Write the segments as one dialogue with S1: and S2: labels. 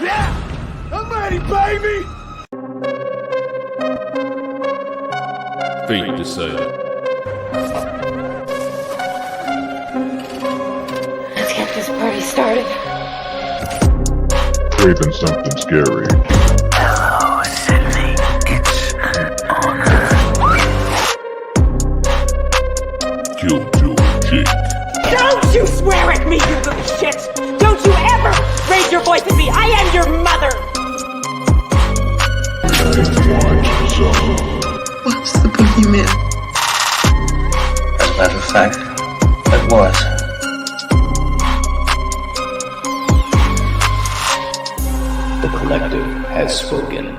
S1: Yeah, I'm ready, baby.
S2: Fate decided.
S3: Let's get this party started.
S4: Craven something scary.
S5: Hello, Sydney. It's an honor.
S2: KillJoy Jake.
S6: Don't you swear at me, you little shit! Don't you ever raise your voice at me! I am your mother!
S4: Nightwatch Zone.
S7: What's the boogeyman?
S5: As a matter of fact, it was.
S8: The collective has spoken.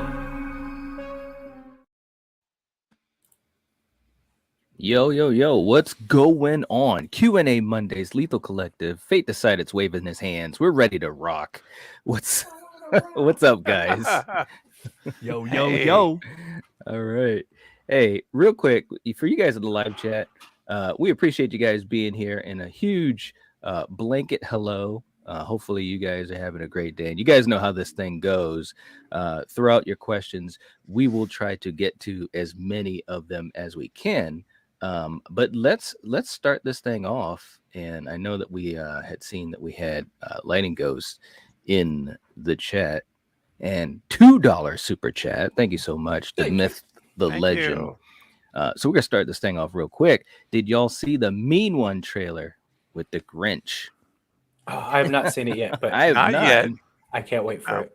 S9: Yo, what's going on? Q&A Mondays, Lethal Collective. Fate decided it's waving his hands. We're ready to rock. What's up, guys?
S10: Yo.
S9: All right. Hey, real quick, for you guys in the live chat, we appreciate you guys being here, and a huge blanket hello. Hopefully you guys are having a great day, and you guys know how this thing goes. Throughout your questions, we will try to get to as many of them as we can. But let's start this thing off. And I know that we had seen that we had Lighting Ghost in the chat, and $2 super chat. Thank you so much. The myth, the legend. So we're gonna start this thing off real quick. Did y'all see the Mean One trailer with the Grinch?
S11: Oh, I have not seen it yet, but
S9: I have not
S10: yet.
S11: I can't wait for it.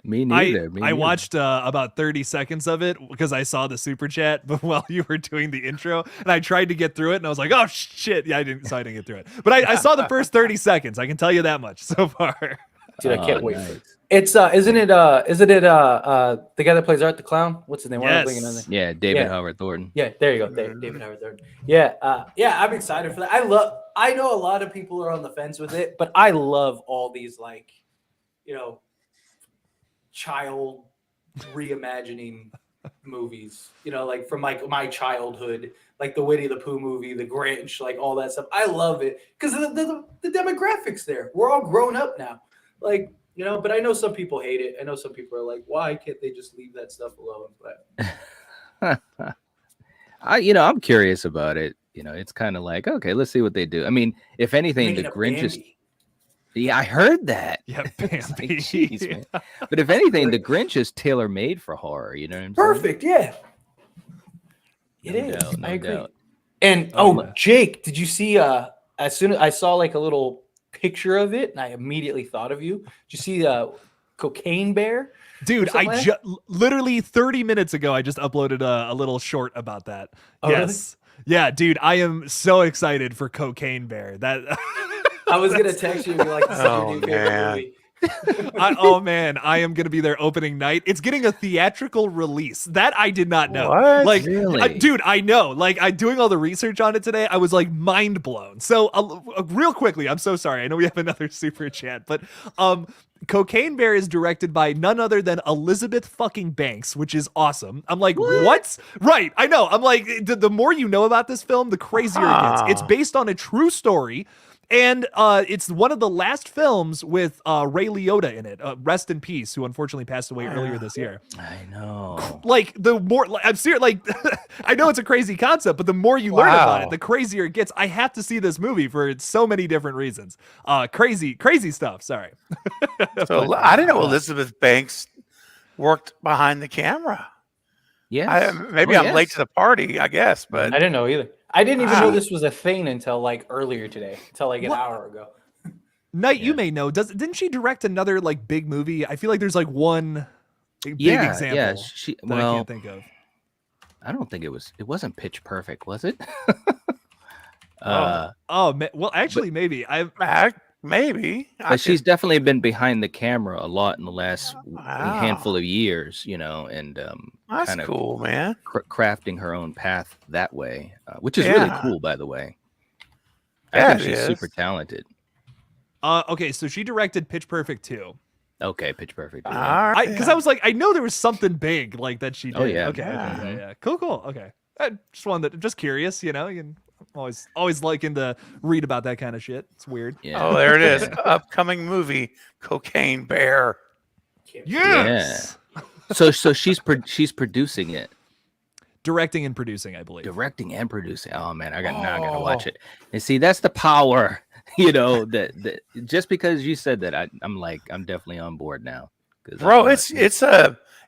S9: Me neither.
S10: I watched about 30 seconds of it because I saw the super chat, but while you were doing the intro, and I tried to get through it, and I was like, "Oh shit!" Yeah, I didn't get through it. But I saw the first 30 seconds. I can tell you that much so far.
S11: Dude, I can't wait for it. It's isn't it the guy that plays Art the Clown? What's his name?
S10: Yes.
S9: Yeah, David Howard Thornton.
S11: Yeah, there you go. David Howard Thornton. Yeah, I'm excited for that. I know a lot of people are on the fence with it, but I love all these child reimagining movies, like from my childhood, like the Winnie the Pooh movie, the Grinch, like all that stuff. I love it because the demographics there. We're all grown up now, but I know some people hate it. I know some people are like, why can't they just leave that stuff alone? But
S9: I'm curious about it. It's kind of like, okay, let's see what they do. I mean, if anything, the Grinch is. Yeah, I heard that.
S10: Yeah, Bambi.
S9: Like, geez, man. But if anything, the Grinch is tailor-made for horror. You know what I'm saying?
S11: Perfect, yeah. It is. I agree. And Jake, did you see? As soon as I saw a little picture of it, and I immediately thought of you. Did you see Cocaine Bear?
S10: Dude, literally 30 minutes ago, I just uploaded a little short about that.
S11: Oh,
S10: yes. Really? Yeah, dude, I am so excited for Cocaine Bear. That.
S11: I was gonna text you and be like, "This is your new favorite movie."
S10: I am gonna be there opening night. It's getting a theatrical release. That I did not know.
S9: What? Really?
S10: Dude, I know. I'm doing all the research on it today. I was mind blown. So real quickly, I'm so sorry. I know we have another super chat, but Cocaine Bear is directed by none other than Elizabeth fucking Banks, which is awesome. I'm like, what? Right, I know. I'm like, the more you know about this film, the crazier it gets. It's based on a true story. And it's one of the last films with Ray Liotta in it. Rest in peace, who unfortunately passed away earlier this year.
S9: I know.
S10: I'm serious. I know it's a crazy concept, but the more you learn about it, the crazier it gets. I have to see this movie for so many different reasons. Crazy stuff. Sorry.
S12: So I didn't know Elizabeth Banks worked behind the camera.
S9: Yeah.
S12: Maybe I'm late to the party, I guess, but
S11: I didn't know either. I didn't even know this was a thing until earlier today, until an hour ago.
S10: Knight, you may know. Didn't she direct another big movie? I feel like there's one big example.
S9: Yeah,
S10: I can't think of.
S9: I don't think it wasn't Pitch Perfect, was it?
S10: Well, actually, maybe.
S12: Maybe.
S9: But she's definitely been behind the camera a lot in the last handful of years, and
S12: that's
S9: kind of
S12: cool, man.
S9: Crafting her own path that way, which is really cool, by the way.
S12: I
S9: think she's super talented.
S10: Okay, so she directed Pitch Perfect 2.
S9: Okay, Pitch Perfect 2.
S10: Because I was like, I know there was something big that she did.
S9: Oh, yeah.
S10: Okay. Cool. Okay. I just curious, Always liking to read about that kind of shit. It's weird.
S9: Yeah.
S12: Oh, there it is. Upcoming movie, Cocaine Bear.
S10: Yes.
S9: So she's producing it.
S10: Directing and producing, I believe.
S9: Directing and producing. Oh man, now I gotta watch it. And see, that's the power, that just because you said that, I'm definitely on board now.
S12: Bro, it's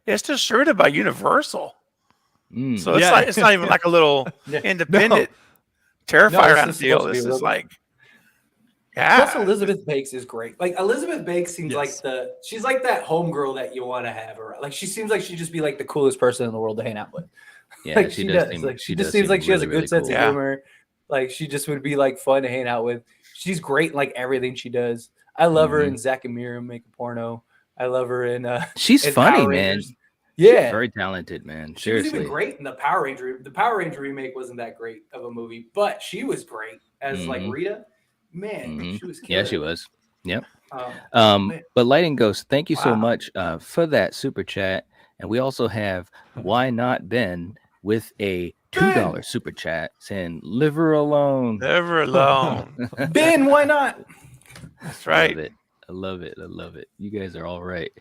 S12: distributed by Universal. So it's not even like a little independent Terrifier kind of deal. This is like,
S11: Plus, Elizabeth Banks is great. Like Elizabeth Banks seems like she's like that homegirl that you want to have around. Like she seems like she'd just be like the coolest person in the world to hang out with.
S9: Yeah,
S11: like she does. Like she just seems like she has a good sense of humor. Like she just would be like fun to hang out with. She's great in like everything she does. I love her in Zack and Miriam Make a Porno. I love her in
S9: she's
S11: in
S9: funny,
S11: Power
S9: man.
S11: Rangers. Yeah,
S9: she's very talented, man.
S11: She was even great in the Power Ranger. The Power Ranger remake wasn't that great of a movie, but she was great as like Rita. Man, she was killing.
S9: Yeah, she was. Yep. But Lighting Ghost, thank you so much for that super chat. And we also have Why Not Ben with a $2 super chat saying "Live her alone."
S12: Live her alone.
S11: Ben, why not?
S12: That's right.
S9: I love it. You guys are all right.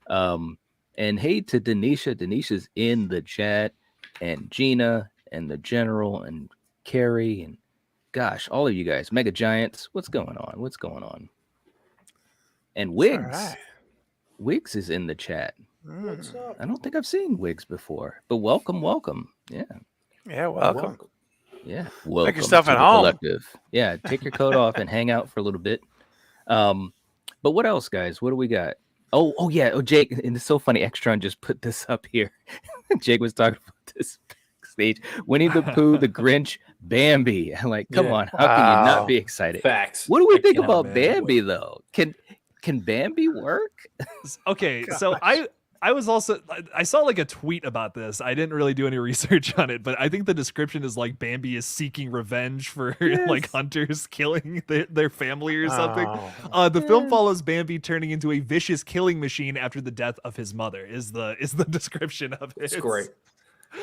S9: And hey to Denisha. Denisha's in the chat, and Gina and the General and Carrie and gosh, all of you guys, Mega Giants. What's going on? And Wiggs. Wiggs is in the chat.
S11: What's up?
S9: I don't think I've seen Wiggs before, but welcome. Yeah.
S12: Yeah, welcome.
S9: Yeah. Welcome
S12: Make yourself
S9: to
S12: at
S9: the
S12: home.
S9: collective. Yeah, take your coat off and hang out for a little bit. But what else, guys? What do we got? Oh yeah. Oh, Jake, and it's so funny. Extron just put this up here. Jake was talking about this backstage. Winnie the Pooh, the Grinch, Bambi. I'm like, come on, how can you not be excited?
S11: Facts.
S9: What do we think about Bambi though? Can Bambi work?
S10: Okay, so I was also I saw like a tweet about this. I didn't really do any research on it, but I think the description is like Bambi is seeking revenge for like hunters killing their family or something. The film follows Bambi turning into a vicious killing machine after the death of his mother. Is the description of it?
S11: It's great.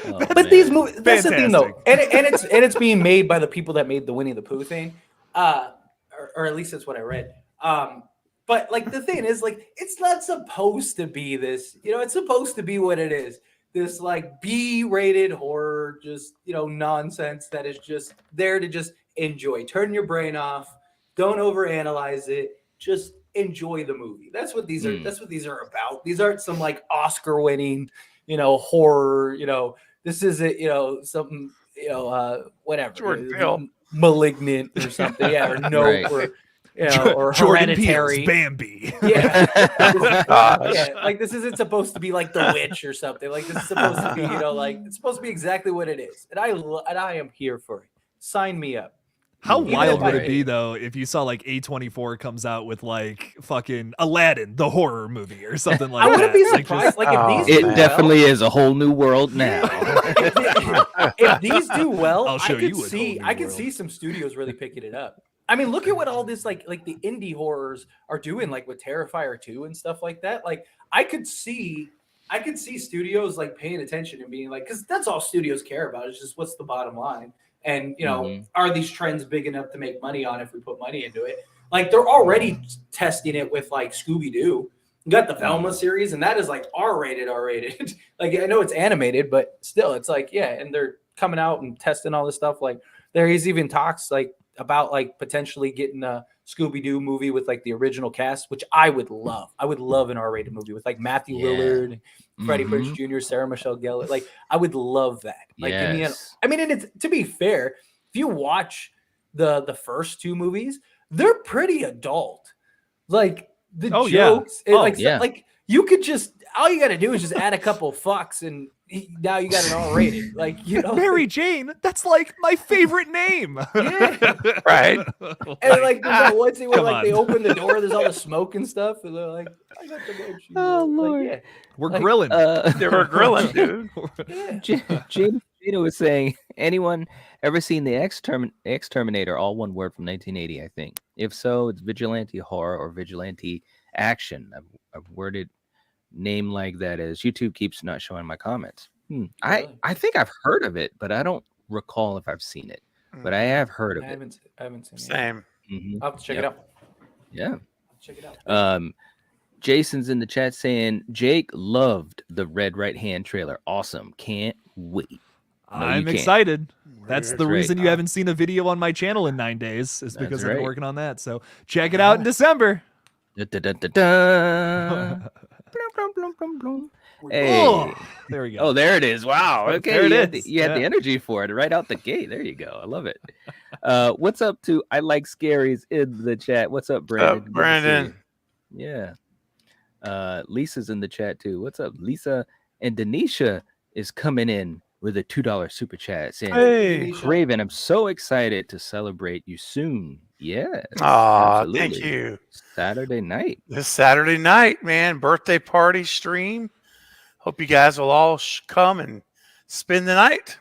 S9: Oh,
S11: But these movies, that's
S10: Fantastic.
S11: the thing though, and it's being made by the people that made the Winnie the Pooh thing, or at least that's what I read. But like the thing is, like, it's not supposed to be this, it's supposed to be what it is. This like B-rated horror, just nonsense that is just there to just enjoy. Turn your brain off. Don't overanalyze it. Just enjoy the movie. That's what these are. That's what these are about. These aren't some like Oscar-winning, horror. This isn't something whatever.
S12: Jordan Peele.
S11: Malignant or something. Yeah, or no.
S9: Right.
S11: Or or
S10: Jordan
S11: Hereditary.
S10: Peele's Bambi.
S11: Yeah. Like this isn't supposed to be like The Witch or something. Like this is supposed to be, like it's supposed to be exactly what it is. And I am here for it. Sign me up.
S10: How
S11: Even
S10: wild
S11: if
S10: would
S11: I-
S10: it be though if you saw like A24 comes out with like fucking Aladdin, the horror movie or something like
S11: I
S10: that?
S11: wouldn't be
S10: Like,
S11: surprised.
S10: just-
S11: Like if these
S9: It
S11: do well-
S9: definitely is a whole new world now.
S11: if these do well,
S10: I'll show you a whole new
S11: I could
S10: world.
S11: see some studios really picking it up. I mean, look at what all this like the indie horrors are doing, like with Terrifier 2 and stuff like that. Like I could see studios like paying attention and being like, because that's all studios care about is just what's the bottom line. And are these trends big enough to make money on if we put money into it? Like they're already testing it with like Scooby-Doo. You got the Velma series, and that is like R-rated. Like I know it's animated, but still, it's like and they're coming out and testing all this stuff. Like there is even talks like about like potentially getting a Scooby-Doo movie with like the original cast, which I would love. I would love an R-rated movie with like Matthew Lillard, Freddie Prinze Jr., Sarah Michelle Gellar. Like I would love that. Like in the end, I mean, and it's to be fair, if you watch the first two movies, they're pretty adult. Like the jokes, like you could just all you got to do is just add a couple fucks and now you got an R-rated. Like
S10: Mary Jane, that's like my favorite name.
S11: Yeah.
S12: Right.
S11: And like there's that one scene where
S10: Come
S11: like they
S10: on.
S11: open the door, there's all the smoke and stuff, and they're like, I got the mochi.
S9: Oh, Lord.
S11: Like,
S10: We're
S11: Like,
S10: grilling.
S12: They were grilling, dude.
S9: Gina was saying, anyone ever seen the Exterminator, all one word from 1980, I think. If so, it's vigilante horror or vigilante action. I've worded name like that as YouTube keeps not showing my comments. I think I've heard of it, but I don't recall if I've seen it. but I have heard of
S11: I
S9: it.
S11: haven't seen it.
S12: Same.
S11: I'll have to check it out.
S9: Yeah.
S11: Check it out.
S9: Jason's in the chat saying Jake loved the Red Right Hand trailer. Awesome. Can't wait. No,
S10: I'm
S9: you can't.
S10: excited. That's the
S9: right.
S10: reason you haven't seen a video on my channel in 9 days, is because
S9: That's
S10: I've been
S9: right.
S10: working on that. So check it out in December.
S9: Da-da-da-da-da. Blum, blum, blum, blum. Hey.
S10: Oh, there we go.
S9: Oh, there it is. Wow. Okay.
S10: There it
S9: you
S10: is.
S9: You had the
S10: Yeah.
S9: energy for it right out the gate. There you go. I love it. What's up to I Like Scaries in the chat? What's up, Brandon? Good to see
S12: Brandon?
S9: you. Yeah. Lisa's in the chat too. What's up, Lisa? And Denisha is coming in with a $2 super chat saying,
S10: Hey.
S9: Craven, I'm so excited to celebrate you soon. Yes.
S12: Aw, thank
S9: absolutely.
S12: you.
S9: Saturday night.
S12: This Saturday night, man, birthday party stream. Hope you guys will all come and spend the night.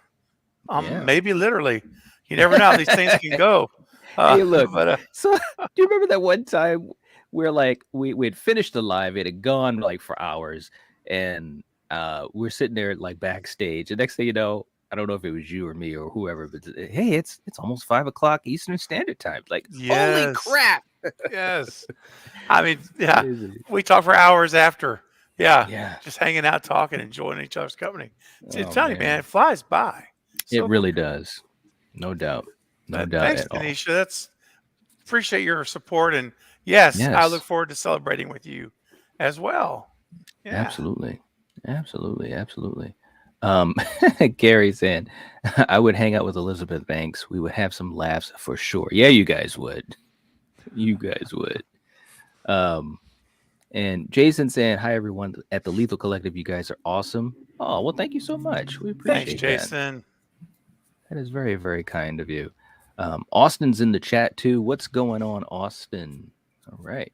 S9: Yeah.
S12: Maybe literally. You never know how these things can go.
S9: Hey, look.
S12: But,
S9: So do you remember that one time where like we had finished the live, it had gone like for hours, and we're sitting there like backstage, and next thing you know, I don't know if it was you or me or whoever, but hey, it's almost 5 o'clock Eastern Standard Time. Like, holy
S12: Yes.
S9: crap!
S12: yes. I mean, yeah,
S9: Crazy.
S12: we talk for hours after. Yeah.
S9: Yeah.
S12: Just hanging out, talking, enjoying each other's company.
S9: Oh,
S12: I'm telling you, man, it flies by.
S9: It
S12: So
S9: really does. No doubt. No doubt
S12: Thanks,
S9: at all.
S12: Denisha. That's appreciate your support, and yes, I
S9: Yes.
S12: look forward to celebrating with you as well. Yeah.
S9: Absolutely. Gary saying, I would hang out with Elizabeth Banks. We would have some laughs for sure. Yeah, you guys would. And Jason saying, hi, everyone at the Lethal Collective. You guys are awesome. Oh, well, thank you so much. We appreciate
S12: Thanks,
S9: that.
S12: Jason.
S9: That is very, very kind of you. Austin's in the chat too. What's going on, Austin? All right.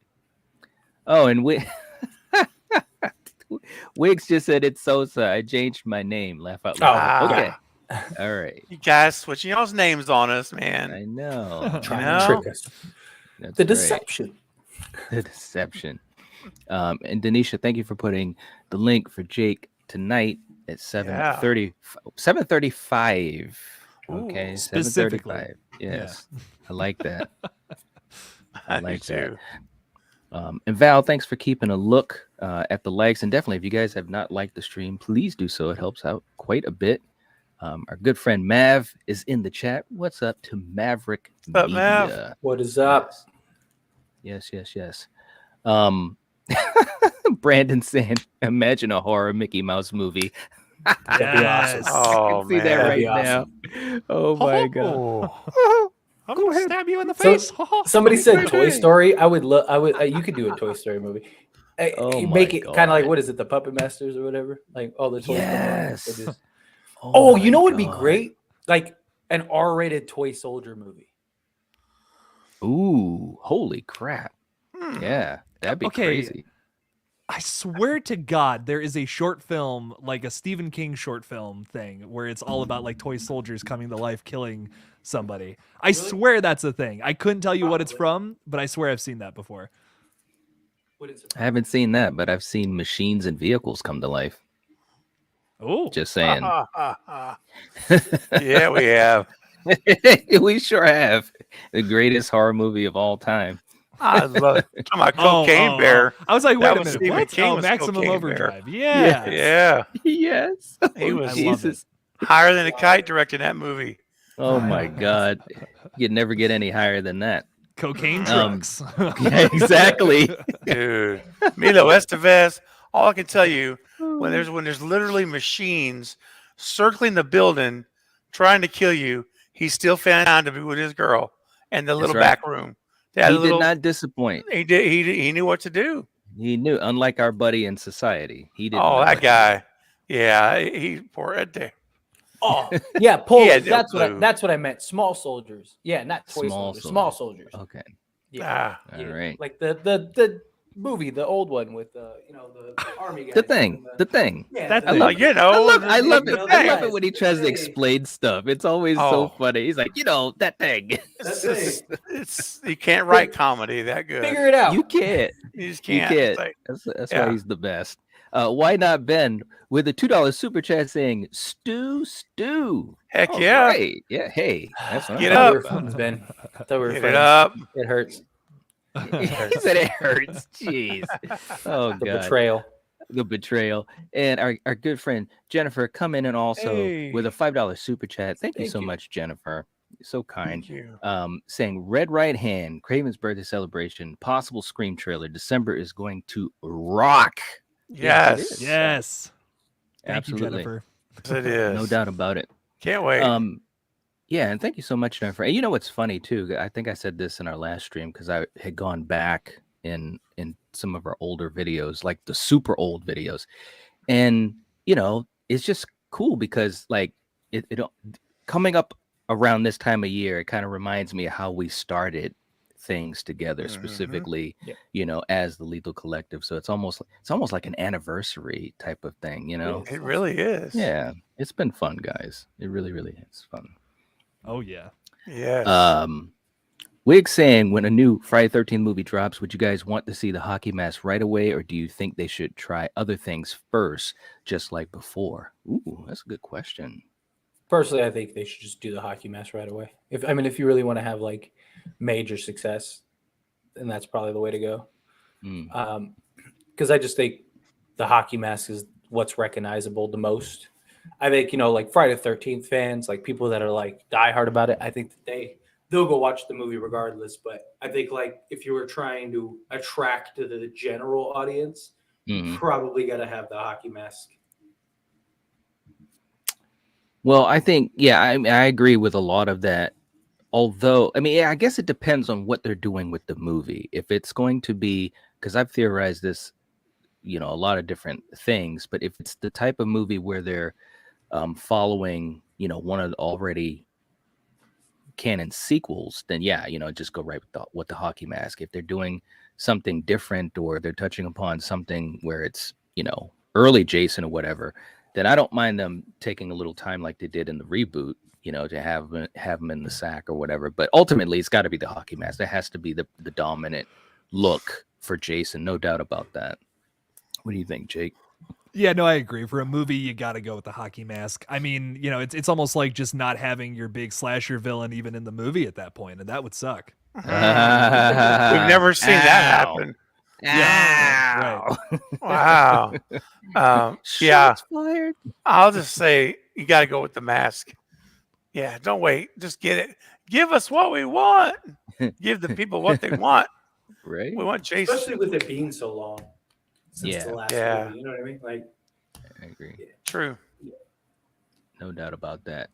S9: Oh, and Wiggs just said it's Sosa. I changed my name. Laugh out loud. Okay. All right.
S12: You guys switching y'all's names on us, man.
S9: I know.
S11: Trying to trick us.
S9: That's
S11: The
S9: right.
S11: deception.
S9: The deception. And Denisha, thank you for putting the link for Jake tonight at 7:35. Okay,
S10: Ooh, specifically.
S9: 7:35. Yes, I like that. I like that. And Val, thanks for keeping a look at the likes, and definitely if you guys have not liked the stream, please do so. It helps out quite a bit. Our good friend Mav is in the chat. What's up to Maverick
S12: What's up,
S9: Media?
S12: Mav?
S11: What is up?
S9: Yes. Brandon saying, imagine a horror Mickey Mouse movie.
S11: That'd be awesome.
S12: Oh,
S9: I can see
S12: man.
S9: that
S11: That'd
S9: right
S11: be
S9: now. Oh my god.
S10: I'm gonna stab you in the
S11: So-
S10: face.
S11: Somebody said Toy Story. I would love. You could do a Toy Story movie.
S9: Oh
S11: You
S9: my
S11: make it kind of like
S9: God.
S11: what is it, the Puppet Masters or whatever? Like all the toys. come out.
S9: Yes.
S11: They just-
S9: Oh,
S11: you know
S9: my
S11: what would be
S9: God.
S11: great? Like an R-rated toy soldier movie.
S9: Ooh, holy crap. Yeah, that'd be
S10: Okay.
S9: crazy.
S10: I swear to God, there is a short film, like a Stephen King short film thing, where it's all about like toy soldiers coming to life, killing somebody. I swear that's a thing. I couldn't tell you what it's from, but I swear I've seen that before.
S11: What is it?
S9: I haven't seen that, but I've seen machines and vehicles come to life.
S10: Oh,
S9: Just saying.
S12: Yeah, we have.
S9: We sure have. The greatest horror movie of all time.
S12: I love it. Talking about Cocaine Bear.
S10: I was like,
S12: That
S10: wait a
S12: was
S10: minute.
S12: Stephen
S10: What?
S12: King
S10: Oh,
S12: was
S10: Maximum
S12: Cocaine
S10: Overdrive. Yeah.
S12: Yeah.
S9: Yes.
S12: He
S9: Oh,
S12: was
S9: Jesus.
S12: higher than a kite directing that movie.
S9: Oh my God. You'd never get any higher than that.
S10: Cocaine trucks.
S9: Yeah, exactly.
S12: Dude. Milo Estevez, all I can tell you, when there's literally machines circling the building trying to kill you, he still found to be with his girl in the little
S9: right.
S12: back room. They had
S9: He
S12: a little,
S9: did not disappoint.
S12: he did he knew what to do.
S9: He knew, unlike our buddy in Society. He didn't.
S12: Oh,
S9: know
S12: that
S9: what-
S12: guy. Yeah, he poor Ed there.
S11: Oh, yeah, Paul.
S12: He had no clue.
S11: That's what I meant. Small soldiers. Yeah, not toy
S9: Small
S11: soldiers. Small soldiers.
S9: Okay.
S11: Yeah.
S12: Ah,
S9: All right.
S11: Like the movie, the old one with the army guys.
S9: The thing. The thing.
S11: Yeah,
S10: That
S11: the-
S10: thing.
S12: you know,
S9: I love it. I love
S11: Hey.
S9: it when he tries to
S11: Hey.
S9: explain stuff. It's always so
S12: Oh.
S9: funny. He's like, that thing.
S12: it's you can't write comedy that good.
S11: Figure it out.
S9: You can't.
S12: You just
S9: You
S12: can't.
S9: can't.
S12: It's like,
S9: That's
S12: Yeah.
S9: why he's the best. Why not Ben with a $2 super chat saying stew.
S12: Heck
S9: All
S12: yeah.
S9: right. Yeah. Hey, that's what
S12: Get
S9: I'm
S12: up.
S11: We
S9: talking
S11: were
S9: about.
S11: friends, Ben. I thought we were
S12: Get it
S11: friends.
S12: up.
S11: It hurts.
S9: He said it hurts. Jeez. Oh
S11: The
S9: God.
S11: betrayal.
S9: The betrayal. And our good friend Jennifer come in and also with a $5 super chat. Thank you so much, Jennifer. So kind.
S12: Thank you.
S9: Saying red right hand, Craven's birthday celebration, possible Scream trailer. December is going to rock.
S12: Yes.
S9: it is.
S10: Yes. Thank
S9: Absolutely.
S10: you, Jennifer.
S12: Yes, it is.
S9: No doubt about it.
S12: Can't wait.
S9: Yeah, and thank you so much, Jennifer. And you know what's funny too? I think I said this in our last stream because I had gone back in some of our older videos, like the super old videos, and you know, it's just cool because like it coming up around this time of year, it kind of reminds me of how we started things together, specifically, you know, as the Lethal Collective. So it's almost like an anniversary type of thing, you know.
S12: It really is.
S9: Yeah, it's been fun, guys. It really is fun.
S10: Oh yeah.
S12: Yes.
S9: Wig saying, when a new Friday 13th movie drops, would you guys want to see the hockey mask right away, or do you think they should try other things first, just like before? Ooh, that's a good question.
S11: Personally, I think they should just do the hockey mask right away. If you really want to have like major success, then that's probably the way to go. Because I just think the hockey mask is what's recognizable the most. I think, you know, like Friday the 13th fans, like people that are like diehard about it, I think that they'll go watch the movie regardless. But I think like if you were trying to attract the general audience, probably got to have the hockey mask.
S9: Well, I think, yeah, I agree with a lot of that. Although, I mean, yeah, I guess it depends on what they're doing with the movie. If it's going to be, because I've theorized this, you know, a lot of different things, but if it's the type of movie where they're following, you know, one of the already canon sequels, then yeah, you know, just go right with the hockey mask. If they're doing something different or they're touching upon something where it's, you know, early Jason or whatever, then I don't mind them taking a little time like they did in the reboot, you know, to have them in the sack or whatever. But ultimately, it's got to be the hockey mask. That has to be the dominant look for Jason, no doubt about that. What do you think, Jake?
S10: Yeah, no, I agree. For a movie, you got to go with the hockey mask. I mean, you know, it's almost like just not having your big slasher villain even in the movie at that point, and that would suck.
S12: We've never seen that happen.
S10: Yeah, right.
S12: Wow. Yeah.
S9: Fired.
S12: I'll just say you got to go with the mask. Yeah, don't wait. Just get it. Give us what we want. Give the people what they want.
S9: Right.
S12: We want Jason.
S11: Especially with it being so long since the last movie. You know what I mean? Like,
S9: I agree.
S12: True.
S9: No doubt about that.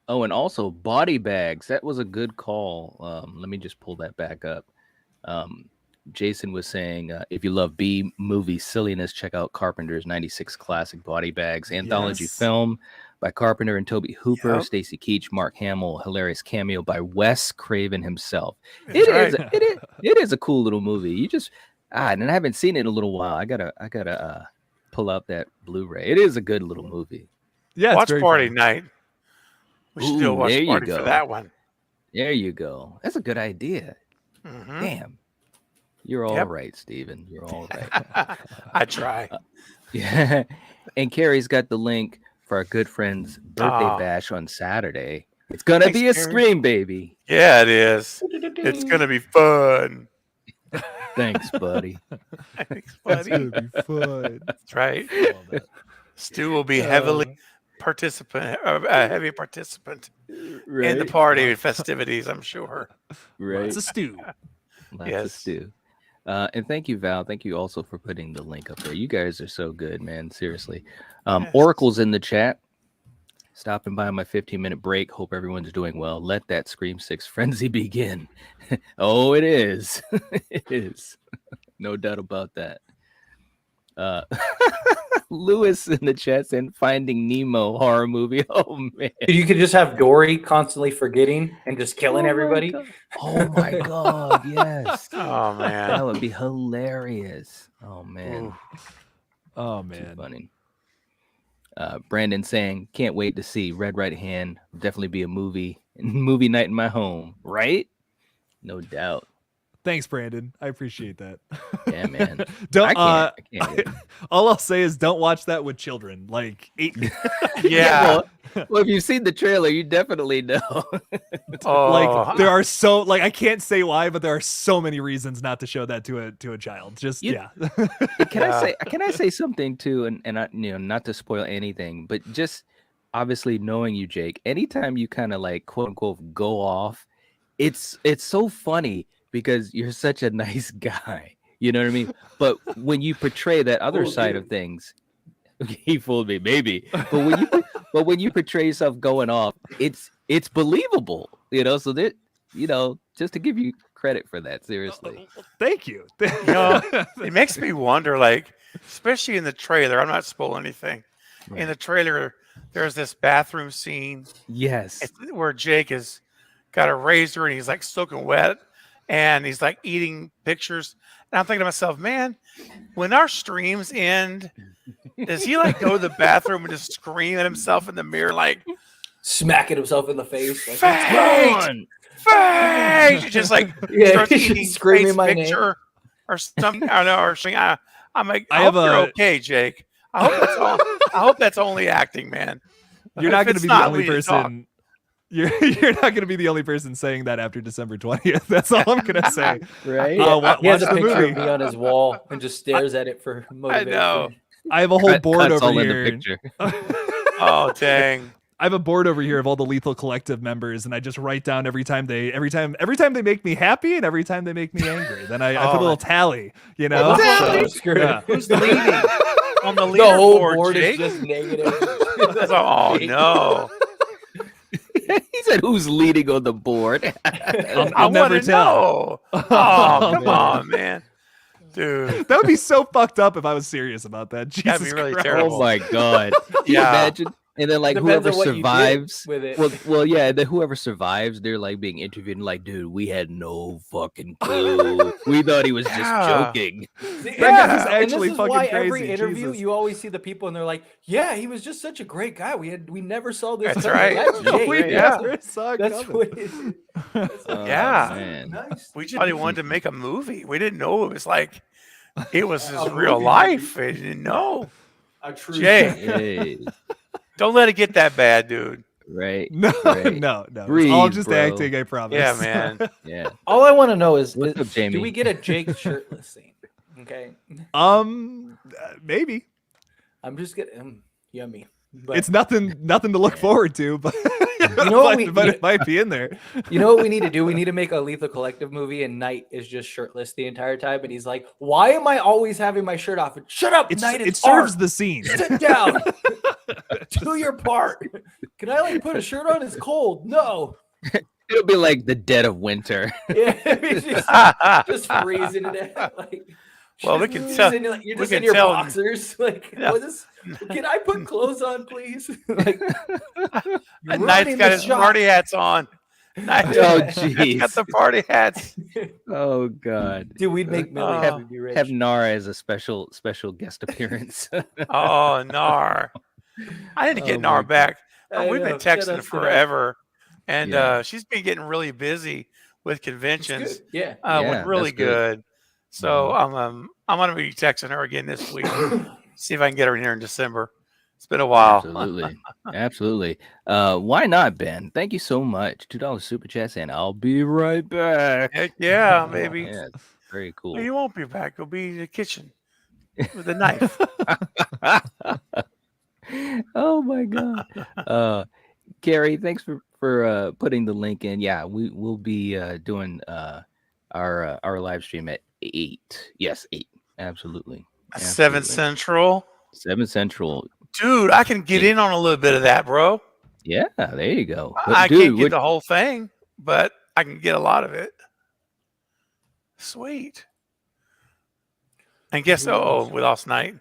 S9: Oh, and also body bags. That was a good call. Let me just pull that back up. Jason was saying, if you love B movie silliness, check out Carpenter's 96 classic Body Bags anthology film by Carpenter and Toby Hooper, Stacy Keach, Mark Hamill, hilarious cameo by Wes Craven himself. It is a cool little movie. You just and I haven't seen it in a little while. I gotta pull out that Blu-ray. It is a good little movie.
S10: Yeah,
S12: watch Party Night. We should do a watch party for that one.
S9: There you go. That's a good idea. Damn. You're all right, Steven. You're all right.
S12: I try.
S9: Yeah. And Carrie's got the link for our good friend's birthday bash on Saturday. It's going to be a Scream, baby.
S12: Yeah, it is. It's going to be fun.
S9: Thanks, buddy.
S12: Thanks, buddy.
S10: It's going to be fun.
S12: That's right. Stu will be heavy participant in the party and festivities, I'm sure.
S9: Right.
S10: It's a stew.
S9: Lots of stew. And thank you, Val. Thank you also for putting the link up there. You guys are so good, man. Seriously. Oracle's in the chat. Stopping by my 15-minute break. Hope everyone's doing well. Let that Scream 6 frenzy begin. Oh, it is. It is. No doubt about that. Lewis in the chat saying Finding Nemo horror movie. Oh, man.
S11: You could just have Dory constantly forgetting and just killing everybody.
S9: Oh, my God. Yes.
S12: Oh, man.
S9: That would be hilarious. Oh, man.
S10: Ooh. Oh, man.
S9: Too funny. Brandon saying, can't wait to see Red Right Hand. Definitely be a movie night in my home, right? No doubt.
S10: Thanks, Brandon. I appreciate that.
S9: Yeah, man.
S10: Don't.
S9: I can't.
S10: All I'll say is don't watch that with children. Like 8.
S12: Yeah.
S9: Well, if you've seen the trailer, you definitely know.
S10: Like there are I can't say why, but there are so many reasons not to show that to a child. Just yeah.
S9: Can I say something too? And I, not to spoil anything, but just obviously knowing you, Jake. Anytime you kind of like quote unquote go off, it's so funny because you're such a nice guy. You know what I mean? But when you portray that other side of things, he fooled me, maybe. But when you portray yourself going off, it's believable, So that just to give you credit for that, seriously.
S10: Thank you.
S12: It makes me wonder, like, especially in the trailer. I'm not spoiling anything. Right. In the trailer, there's this bathroom scene.
S9: Yes,
S12: where Jake has got a razor and he's like soaking wet, and he's like eating pictures. And I'm thinking to myself, man, when our streams end, does he like go to the bathroom and just scream at himself in the mirror, like
S11: smacking himself in the face? Like,
S12: face! Just like starts eating
S11: screaming my
S12: picture
S11: name
S12: or something. I don't know. Or I'm like, I
S10: hope
S12: hope you're okay, Jake. I hope that's only acting, man.
S10: You're not going to be the only person. You're not going to be the only person saying that after December 20th. That's all I'm going to say.
S11: Right? He has a picture of me on his wall and just stares at it for motivation.
S12: I know.
S10: I have a whole board over
S9: all
S10: here.
S9: In the picture.
S12: Oh dang!
S10: I have a board over here of all the Lethal Collective members, and I just write down every time they make me happy and every time they make me angry. Then I put a little tally.
S12: Who's leading on the leaderboard?
S11: The whole board
S12: Jake?
S11: is just negative.
S12: Oh no!
S9: He said, "Who's leading on the board?"
S10: I'll never tell.
S12: Oh, come on, man. Dude,
S10: that would be so fucked up if I was serious about that. Jesus
S12: that'd be really
S10: Christ.
S12: terrible.
S9: Oh my god! Can you imagine? And then like
S11: Depends
S9: whoever
S11: on what you did
S9: survives
S11: with it.
S9: well yeah, then whoever survives, they're like being interviewed and like, dude, we had no fucking clue. We thought he was just joking.
S10: That guy was
S11: And
S10: actually
S11: this is
S10: fucking
S11: why
S10: crazy.
S11: every interview
S10: Jesus.
S11: you always see the people and they're like, yeah, he was just such a great guy. We never saw this.
S12: That's
S11: coming."
S12: right.
S11: That's Jake.
S10: We never saw it
S11: That's
S10: coming.
S11: what it is.
S12: Yeah.
S9: Man.
S11: Nice.
S12: We just thought he wanted to make a movie. We didn't know it was like it was his real life. We didn't know.
S11: A true
S12: Jay,
S9: Hey,
S12: don't let it get that bad, dude.
S9: right?
S10: No,
S9: right.
S10: no.
S9: Breathe,
S10: It's all just
S9: bro.
S10: acting, I promise.
S12: Yeah, man.
S9: Yeah.
S11: All I want to know is,
S9: What's up, Jamie?
S11: do we get a Jake shirtless scene? Okay.
S10: Maybe.
S11: I'm just getting yummy. But
S10: It's nothing to look forward to, but
S11: know what
S10: but it might be in there.
S11: you know what we need to do? We need to make a Lethal Collective movie, and Knight is just shirtless the entire time, and he's like, "Why am I always having my shirt off?" Shut up, Knight.
S10: It
S11: It's
S10: serves
S11: art.
S10: the scene.
S11: Sit down. Do your part. Can I like put a shirt on? It's cold. No.
S9: It'll be like the dead of winter.
S11: Yeah, it's just freezing it out. Like,
S12: Well, we can tell.
S11: You're
S12: we
S11: just
S12: can
S11: in your
S12: tell-
S11: boxers. Like,
S12: Yeah.
S11: can I put clothes on, please? Like, you're
S12: Knight's
S11: ruining
S12: got
S11: the
S12: his
S11: shot.
S12: party hats on. Knight's
S9: Oh,
S12: got
S9: jeez.
S12: the party hats.
S9: Oh god.
S11: Dude, we'd make millions.
S12: Oh.
S11: We'd be rich.
S9: Have Nara as a special guest appearance.
S12: Oh, Nar. I need to get
S9: Oh,
S12: Nar
S9: my
S12: back.
S11: I
S12: We've
S11: know.
S12: been
S11: Shout
S12: texting
S11: outs to that.
S12: forever, and
S9: Yeah.
S12: she's been getting really busy with
S11: It's
S12: conventions.
S11: good. Yeah.
S9: Yeah,
S12: Really
S9: that's good.
S12: good. So I'm gonna be texting her again this week. See if I can get her in here in December. It's been a while.
S9: Absolutely. Absolutely. Why not, Ben? Thank you so much. $2 super chats, and I'll be right back.
S12: Heck yeah, baby.
S9: Yeah, very cool.
S12: No, you won't be back. You'll be in the kitchen with a knife.
S9: Oh my god. Gary, thanks for putting the link in. Yeah, we'll be doing our live stream at 8. Yes, 8. Absolutely.
S12: 7
S9: Absolutely.
S12: Central.
S9: 7 Central.
S12: Dude, I can get in on a little bit of that, bro.
S9: Yeah, there you go.
S12: I
S9: Dude,
S12: can't get
S9: what-
S12: the whole thing, but I can get a lot of it. Sweet. And guess we lost Night.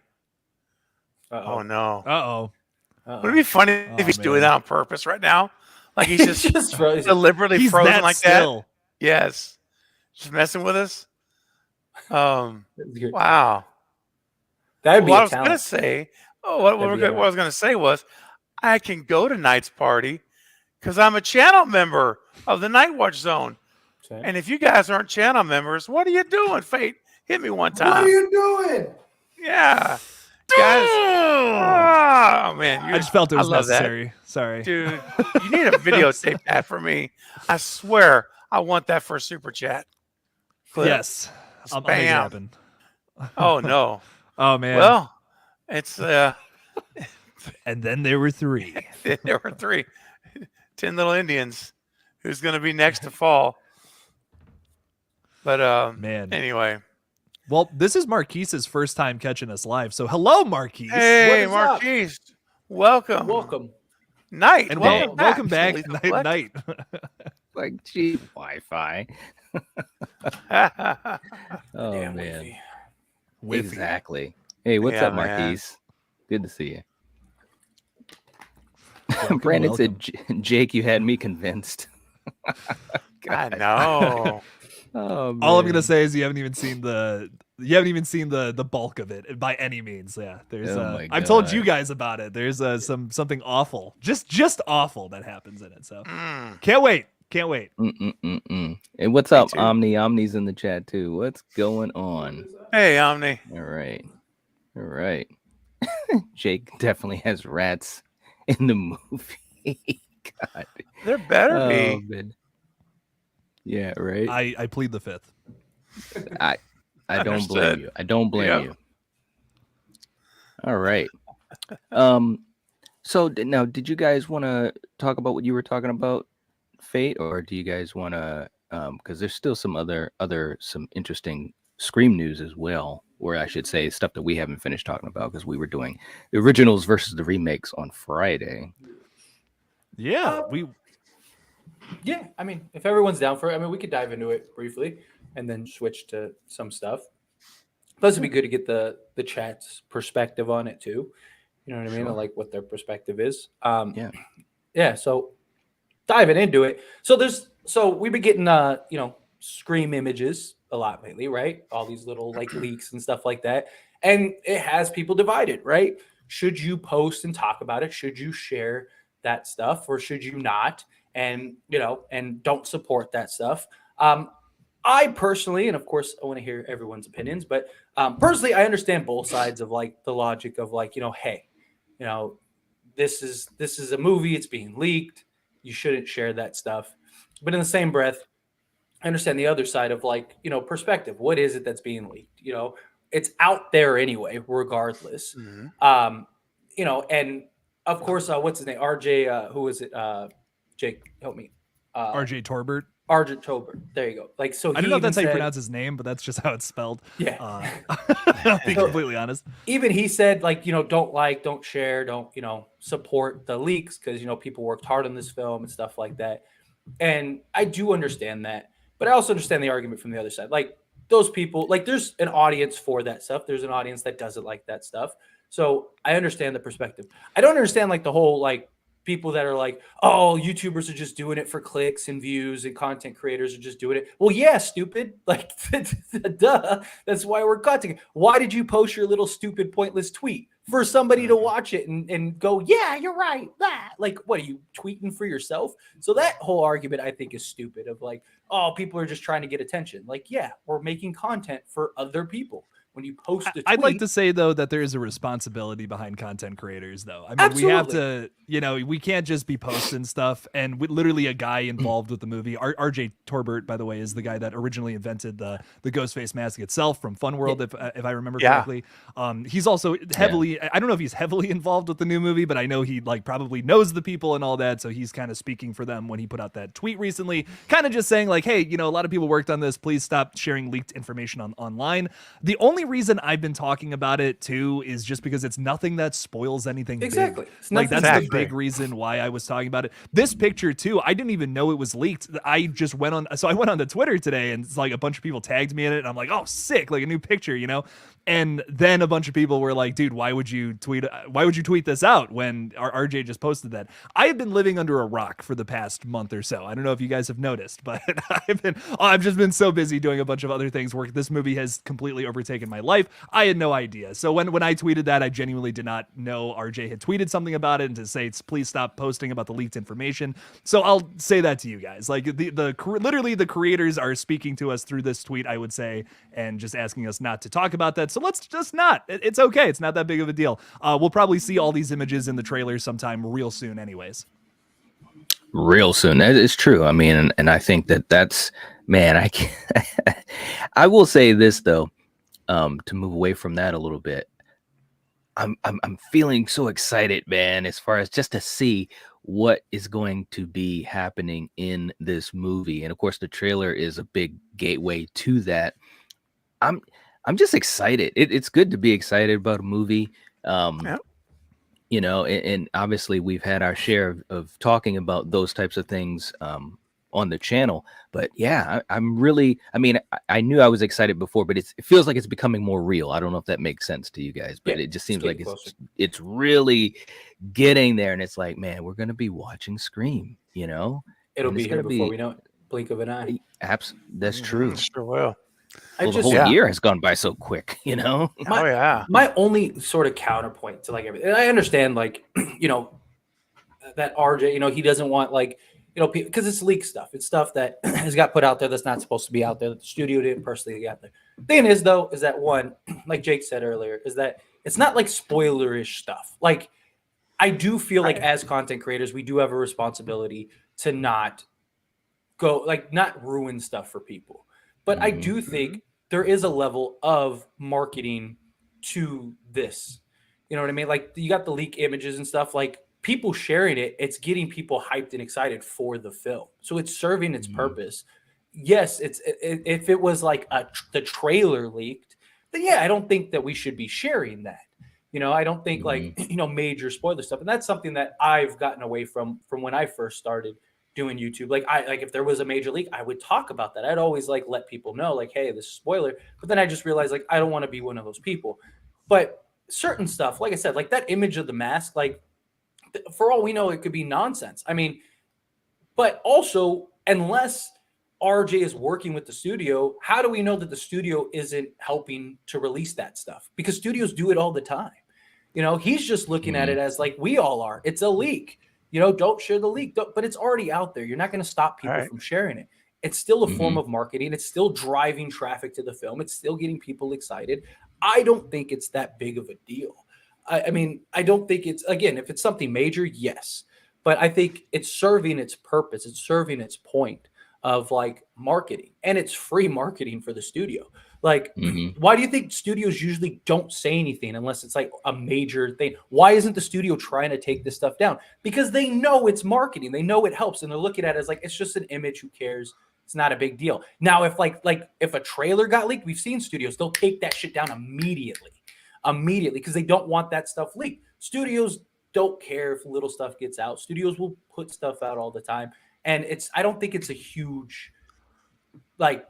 S11: Uh-oh.
S12: Oh no.
S10: Uh-oh.
S12: Would it be funny if he's doing
S10: man.
S12: that on purpose right now? Like he's just,
S11: Just frozen.
S12: deliberately
S10: He's
S12: frozen
S10: that
S12: like
S10: still.
S12: that? Yes. Just messing with us. Wow.
S11: That'd be
S12: What I
S11: a
S12: was
S11: talent.
S12: gonna say, what I was gonna say was, I can go to Knight's party because I'm a channel member of the Nightwatch Zone.
S11: 100%.
S12: And if you guys aren't channel members, what are you doing, Fate? Hit me one time.
S11: What are you doing?
S12: Yeah. Guys. Oh, man.
S10: I just felt it was
S12: love that.
S10: necessary. Sorry.
S12: Dude, you need a videotape that for me. I swear, I want that for a super chat. Clip.
S10: Yes. I'll make it happen.
S12: Oh, no.
S10: Oh, man.
S12: Well, it's...
S10: and then there were 3.
S12: There were 3. 10 little Indians. Who's going to be next to fall? But,
S10: man.
S12: Anyway.
S10: Well, this is Marquise's first time catching us live. So, hello, Marquise.
S12: Hey, Marquise.
S11: Up?
S12: Welcome.
S11: Welcome.
S12: Night.
S10: And
S12: welcome
S10: back. Night.
S9: Like, gee, Wi-Fi. Oh,
S11: Damn,
S9: man.
S11: Wifey.
S9: Exactly. Hey, what's up, Marquise? Good to see you. Brandon said, Jake, you had me convinced.
S12: God, no.
S9: Oh,
S10: all I'm gonna say is you haven't even seen the bulk of it by any means. Yeah, there's I've told you guys about it. There's something awful, just awful that happens in it. So can't wait.
S9: And what's up, Omni? Omni's in the chat too. What's going on?
S12: Hey, Omni.
S9: All right. Jake definitely has rats in the movie. God,
S12: there better be.
S9: Man. Yeah, right.
S10: I plead the 5th.
S9: I don't blame you. I don't blame you. All right. So now, did you guys want to talk about what you were talking about, Fate, or do you guys want to? Because there's still some some interesting Scream news as well, or I should say stuff that we haven't finished talking about because we were doing the originals versus the remakes on Friday.
S10: Yeah,
S11: Yeah, I mean, if everyone's down for it, I mean, we could dive into it briefly and then switch to some stuff. Plus, it'd be good to get the chat's perspective on it too. You know what I mean? I like what their perspective is. Yeah. So diving into it. So we've been getting Scream images a lot lately, right? All these little like leaks and stuff like that, and it has people divided, right? Should you post and talk about it? Should you share that stuff, or should you not? And and don't support that stuff. I personally, and of course I want to hear everyone's opinions, but personally I understand both sides of like the logic of like, hey, this is a movie, it's being leaked, you shouldn't share that stuff. But in the same breath, I understand the other side of like, perspective. What is it that's being leaked? It's out there anyway, regardless. And of course, what's his name? RJ, who is it? Jake, help me.
S10: RJ Torbert.
S11: RJ Torbert. There you go. Like, so
S10: I don't know if that's how you pronounce his name, but that's just how it's spelled.
S11: Yeah.
S10: I'll be completely honest.
S11: Even he said, like, don't share, don't, support the leaks because, people worked hard on this film and stuff like that. And I do understand that, but I also understand the argument from the other side. Like, those people, like, there's an audience for that stuff. There's an audience that doesn't like that stuff. So I understand the perspective. I don't understand, like, the whole, like, people that are like, oh, YouTubers are just doing it for clicks and views and content creators are just doing it. Well, yeah, stupid. Like, duh. That's why we're content. Why did you post your little stupid, pointless tweet? For somebody to watch it and go, yeah, you're right. Like, what are you tweeting for yourself? So that whole argument, I think, is stupid of like, oh, people are just trying to get attention. Like, yeah, we're making content for other people. When you post a tweet,
S10: I'd like to say, though, that there is a responsibility behind content creators, though. I mean,
S11: absolutely.
S10: We have to, we can't just be posting stuff. And literally a guy involved with the movie, RJ Torbert, by the way, is the guy that originally invented the Ghostface mask itself from Fun World, if I remember correctly. He's also heavily, I don't know if he's heavily involved with the new movie, but I know he like probably knows the people and all that. So he's kind of speaking for them when he put out that tweet recently, kind of just saying like, hey, a lot of people worked on this. Please stop sharing leaked information online. The only reason I've been talking about it too is just because it's nothing that spoils anything.
S11: Exactly.
S10: Big. Like that's the big reason why I was talking about it. This picture too, I didn't even know it was leaked. I went on the Twitter today and it's like a bunch of people tagged me in it and I'm like, oh, sick, like a new picture, And then a bunch of people were like, dude, why would you tweet this out when RJ just posted that? I have been living under a rock for the past month or so. I don't know if you guys have noticed, but I've just been so busy doing a bunch of other things. This movie has completely overtaken my life. I had no idea. So when I tweeted that, I genuinely did not know RJ had tweeted something about it and to say, please stop posting about the leaked information. So I'll say that to you guys. Like literally the creators are speaking to us through this tweet, I would say, and just asking us not to talk about that. So let's just not. It's okay. It's not that big of a deal. We'll probably see all these images in the trailers sometime real soon anyways.
S9: Real soon. That is true. I mean, and I think that's, man, I can't, I will say this though, to move away from that a little bit. I'm feeling so excited, man, as far as just to see what is going to be happening in this movie. And of course, the trailer is a big gateway to that. I'm just excited. It's good to be excited about a movie. You know, and obviously we've had our share of talking about those types of things on the channel. But yeah, I'm really, I mean, I knew I was excited before, but it feels like it's becoming more real. I don't know if that makes sense to you guys, but it just seems like it's really getting there. And it's like, man, we're going to be watching Scream, you know?
S11: It'll be here before we know it. Blink of an eye.
S9: That's true.
S12: Sure will.
S9: The whole year has gone by so quick, you know?
S11: My only sort of counterpoint to like everything, and I understand, like, you know, that RJ, you know, he doesn't want, like, you know, because it's leak stuff. It's stuff that has got put out there that's not supposed to be out there, that the studio didn't personally get out there. Thing is, though, is that one, like Jake said earlier, is that it's not like spoilerish stuff. Like, I do feel like as content creators, we do have a responsibility to not go, like, not ruin stuff for people. But I do think there is a level of marketing to this. You know what I mean? Like, you got the leak images and stuff. Like, people sharing it, it's getting people hyped and excited for the film. So it's serving its purpose. Yes, if it was like the trailer leaked, then yeah, I don't think that we should be sharing that. You know, I don't think like, you know, major spoiler stuff. And that's something that I've gotten away from when I first started doing YouTube. Like if there was a major leak, I would talk about that. I'd always like let people know, like, hey, this is spoiler. But then I just realized, like, I don't want to be one of those people. But certain stuff, like I said, like that image of the mask, like, for all we know, it could be nonsense. I mean, but also, unless RJ is working with the studio, how do we know that the studio isn't helping to release that stuff? Because studios do it all the time. You know, he's just looking at it as like we all are. It's a leak. You know, don't share the leak. But it's already out there. You're not going to stop people from sharing it. It's still a form of marketing. It's still driving traffic to the film. It's still getting people excited. I don't think it's that big of a deal. I mean, I don't think it's, again, if it's something major, yes. But I think it's serving its purpose. It's serving its point of like marketing. And it's free marketing for the studio. Like, why do you think studios usually don't say anything unless it's like a major thing? Why isn't the studio trying to take this stuff down? Because they know it's marketing. They know it helps. And they're looking at it as like, it's just an image. Who cares? It's not a big deal. Now, if like if a trailer got leaked, we've seen studios, they'll take that shit down immediately, because they don't want that stuff leaked. Studios don't care if little stuff gets out. Studios will put stuff out all the time. And I don't think it's a huge, like,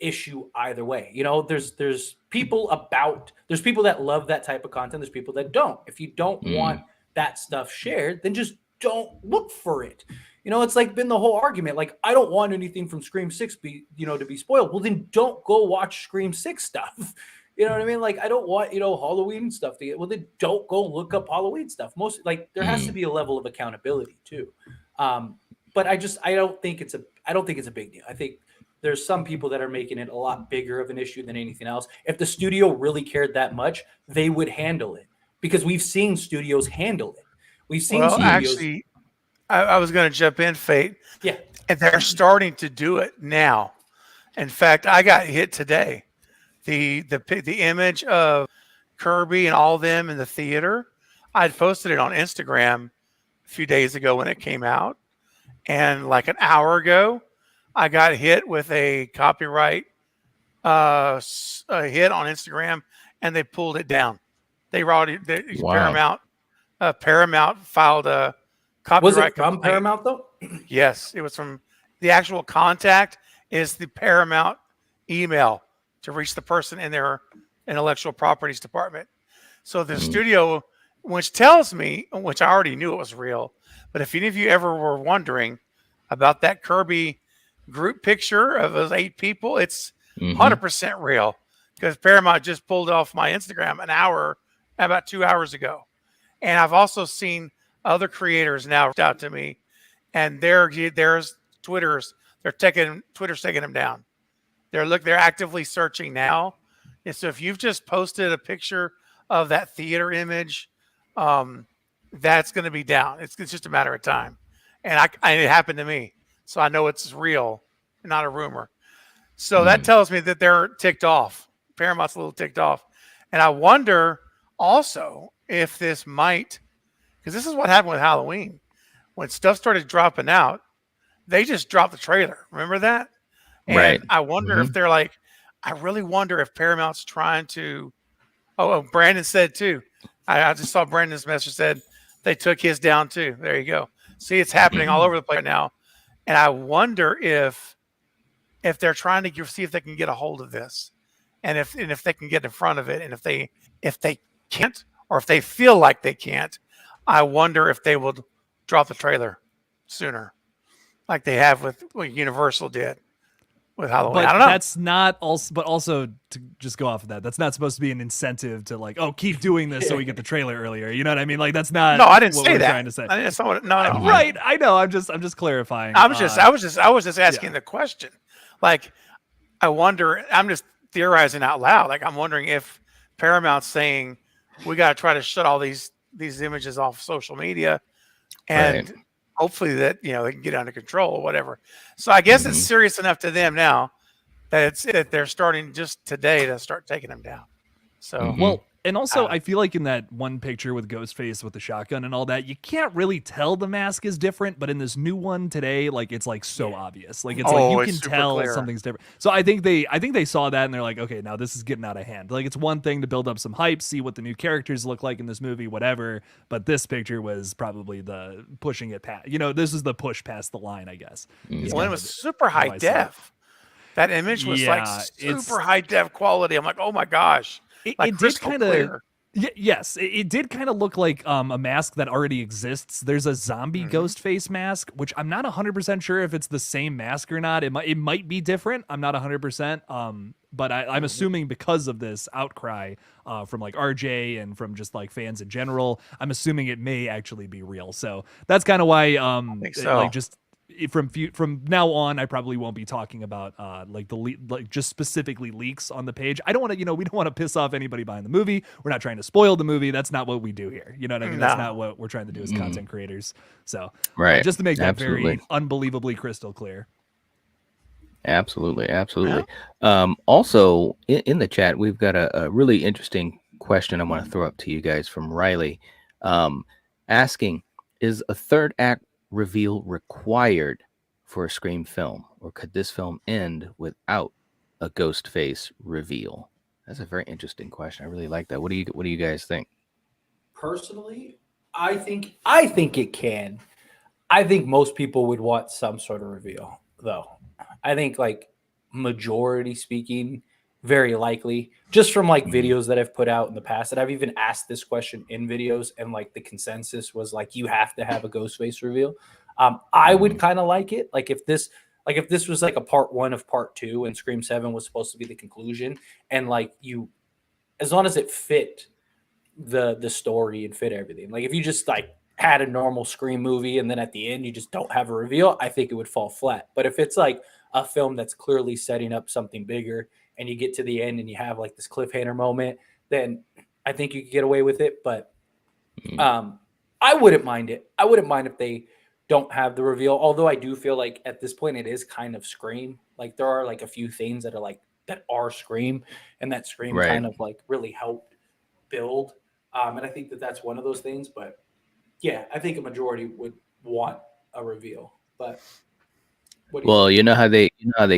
S11: issue either way. You know, there's people that love that type of content. There's people that don't. If you don't want that stuff shared, then just don't look for it. You know, it's like been the whole argument. Like, I don't want anything from Scream 6 to be spoiled. Well, then don't go watch Scream 6 stuff. You know what I mean? Like, I don't want, Halloween stuff to get, well, then don't go look up Halloween stuff. There has to be a level of accountability too. But I don't think it's a big deal. I think there's some people that are making it a lot bigger of an issue than anything else. If the studio really cared that much, they would handle it, because we've seen studios handle it. We've seen studios.
S12: Actually, I was going to jump in, Fate.
S11: Yeah.
S12: And they're starting to do it now. In fact, I got hit today. The image of Kirby and all them in the theater, I'd posted it on Instagram a few days ago when it came out. And like an hour ago, I got hit with a copyright hit on Instagram, and they pulled it down. Paramount filed a copyright.
S11: Was it from
S12: complaint.
S11: Paramount though?
S12: Yes, it was from the actual contact is the Paramount email to reach the person in their intellectual properties department. So the studio, which tells me, which I already knew it was real, but if any of you ever were wondering about that Kirby group picture of those 8 people, it's 100% real. because Paramount just pulled it off my Instagram about 2 hours ago. And I've also seen other creators now reach out to me, and Twitter's taking them down. They're actively searching now. And so if you've just posted a picture of that theater image, that's going to be down. It's just a matter of time. And it happened to me, so I know it's real, not a rumor. So that tells me that they're ticked off. Paramount's a little ticked off. And I wonder also if this might, because this is what happened with Halloween. When stuff started dropping out, they just dropped the trailer. Remember that? And
S9: Right.
S12: I wonder if they're like, I really wonder if Paramount's trying to. Oh, Brandon said too. I just saw Brandon's message said they took his down too. There you go. See, it's happening all over the place now. And I wonder if they're trying to see if they can get a hold of this, and if they can get in front of it, and if they can't, or if they feel like they can't, I wonder if they will drop the trailer sooner, like they have with what Universal did with Halloween.
S10: But
S12: I don't know.
S10: that's not also, but also to just go off of that, that's not supposed to be an incentive to like, oh, keep doing this so we get the trailer earlier. You know what I mean? Like that's not.
S12: No, I didn't
S10: what
S12: say
S10: we're
S12: that.
S10: Trying to say.
S12: That's not what, no.
S10: Right, I know. I'm just clarifying.
S12: I was just asking the question. Like, I wonder. I'm just theorizing out loud. Like, I'm wondering if Paramount's saying we got to try to shut all these images off social media, and hopefully that they can get under control or whatever. So I guess it's serious enough to them now that they're starting just today to start taking them down. So
S10: well, and also I feel like in that one picture with Ghostface with the shotgun and all that, you can't really tell the mask is different, but in this new one today, like it's like so obvious. Like it's like you can tell clear. Something's different. So I think they saw that and they're like, okay, now this is getting out of hand. Like it's one thing to build up some hype, see what the new characters look like in this movie, whatever. But this picture was probably the pushing it past. This is the push past the line, I guess.
S12: Well, it was super high def. That image was like super high def quality. I'm like, oh my gosh.
S10: It did kind of, yes, it did kind of look like a mask that already exists. There's a zombie ghost face mask, which I'm not 100% sure if it's the same mask or not. It might be different. I'm not 100%. But I'm assuming because of this outcry from like RJ and from just like fans in general, I'm assuming it may actually be real. So that's kind of why, like just from now on, I probably won't be talking about like just specifically leaks on the page. I don't want to, we don't want to piss off anybody buying the movie. We're not trying to spoil the movie. That's not what we do here. You know what I mean? No. That's not what we're trying to do as content creators. So just to make that very unbelievably crystal clear.
S9: Absolutely. Also in the chat, we've got a really interesting question I want to throw up to you guys from Riley, asking, is a third act reveal required for a Scream film, or could this film end without a ghost face reveal? That's a very interesting question. I really like that. What do you guys think?
S11: Personally, I think it can. I think most people would want some sort of reveal, though. I think, like, majority speaking, very likely, just from like videos that I've put out in the past, and I've even asked this question in videos, and like the consensus was like, you have to have a ghost face reveal. I would kind of like it. Like if this was like a part 1 of part 2 and Scream 7 was supposed to be the conclusion, and like as long as it fit the story and fit everything. Like if you just like had a normal Scream movie and then at the end you just don't have a reveal, I think it would fall flat. But if it's like a film that's clearly setting up something bigger, and you get to the end and you have like this cliffhanger moment, then I think you could get away with it. But I wouldn't mind it. I wouldn't mind if they don't have the reveal. Although I do feel like at this point it is kind of Scream. Like there are like a few things that are Scream, and that Scream kind of like really helped build. And I think that's one of those things. But yeah, I think a majority would want a reveal. But
S9: well, you know how they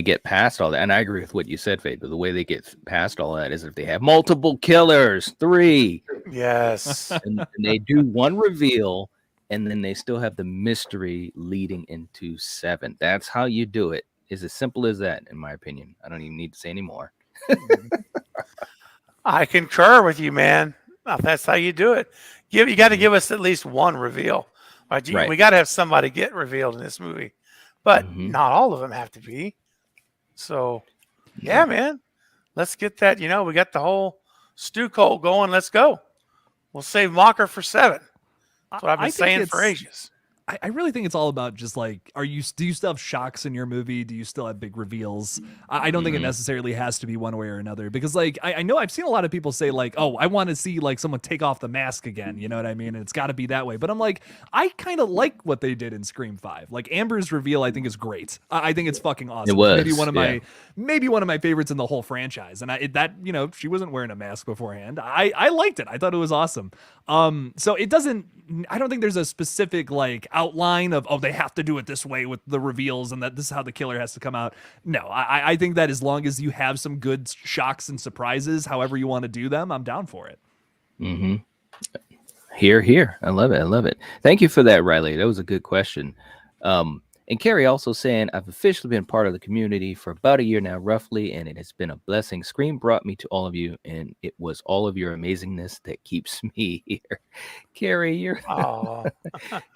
S9: get past all that, and I agree with what you said, Fade. But the way they get past all that is if they have multiple killers, 3,
S12: yes,
S9: and they do one reveal, and then they still have the mystery leading into 7. That's how you do it. It's as simple as that, in my opinion. I don't even need to say any more.
S12: I concur with you, man. That's how you do it. You got to give us at least one reveal. Right. We got to have somebody get revealed in this movie. But not all of them have to be. So, yeah, man. let's get that. We got the whole stew cold going. Let's go. We'll save Mocker for 7. That's what I've been saying for ages.
S10: I really think it's all about just like, do you still have shocks in your movie? Do you still have big reveals? I don't think it necessarily has to be one way or another, because like, I know I've seen a lot of people say like, oh, I want to see like someone take off the mask again. You know what I mean? And it's got to be that way. But I'm like, I kind of like what they did in Scream 5. Like Amber's reveal, I think is great. I think it's fucking awesome.
S9: It was
S10: maybe one of my favorites in the whole franchise. And she wasn't wearing a mask beforehand. I liked it. I thought it was awesome. So I don't think there's a specific like outline of, oh, they have to do it this way with the reveals and that this is how the killer has to come out. No, I think that as long as you have some good shocks and surprises, however you want to do them, I'm down for it.
S9: Mm-hmm. Here. I love it. Thank you for that, Riley. That was a good question. And Carrie also saying, I've officially been part of the community for about a year now, roughly, and it has been a blessing. Scream brought me to all of you, and it was all of your amazingness that keeps me here. Carrie, you're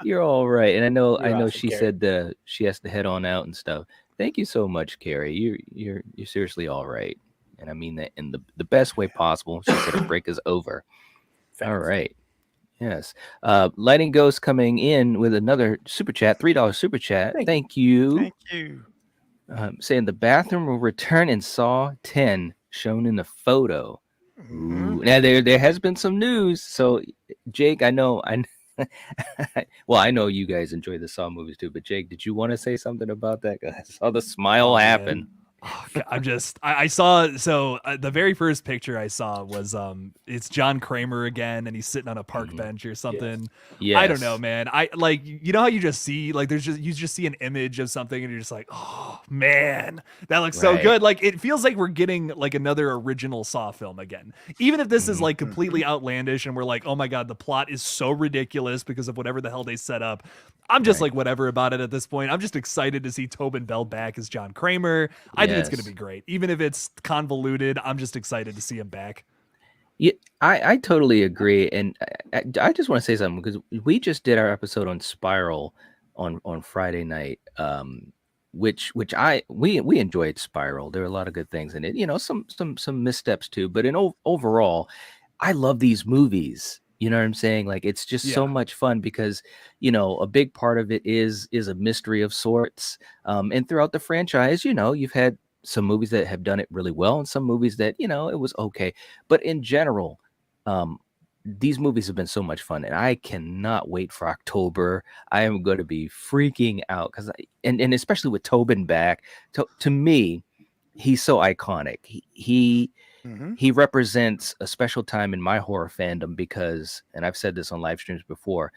S9: you're all right. And I know awesome, she Carrie. Said she has to head on out and stuff. Thank you so much, Carrie. You're seriously all right. And I mean that in the best way possible. She said her break is over. Thanks. All right. Yes. Lighting Ghost coming in with another super chat, $3 super chat. Thank you.
S12: Thank you.
S9: Saying the bathroom will return in Saw 10, shown in the photo. Ooh. Now there has been some news. So Jake, I know you guys enjoy the Saw movies too, but Jake, did you want to say something about that? I saw the smile happen.
S10: Oh, I saw, the very first picture I saw was it's John Kramer again, and he's sitting on a park bench or something.
S9: Yes.
S10: I don't know, man. I like, you know how you just see like you just see an image of something and you're just like, oh man, that looks so good. Like it feels like we're getting like another original Saw film again, even if this is like completely outlandish and we're like, oh my god, the plot is so ridiculous because of whatever the hell they set up. I'm just like whatever about it at this point. I'm just excited to see Tobin Bell back as John Kramer. I think it's going to be great. Even if it's convoluted, I'm just excited to see him back.
S9: Yeah, I totally agree. And I just want to say something, because we just did our episode on Spiral on Friday night, which we enjoyed Spiral. There were a lot of good things in it, some missteps too, but overall, I love these movies. You know what I'm saying? Like, it's just so much fun because, a big part of it is a mystery of sorts. And throughout the franchise, you've had some movies that have done it really well and some movies that, it was okay. But in general, these movies have been so much fun, and I cannot wait for October. I am going to be freaking out because and especially with Tobin back, to me, he's so iconic. He represents a special time in my horror fandom because, and I've said this on live streams before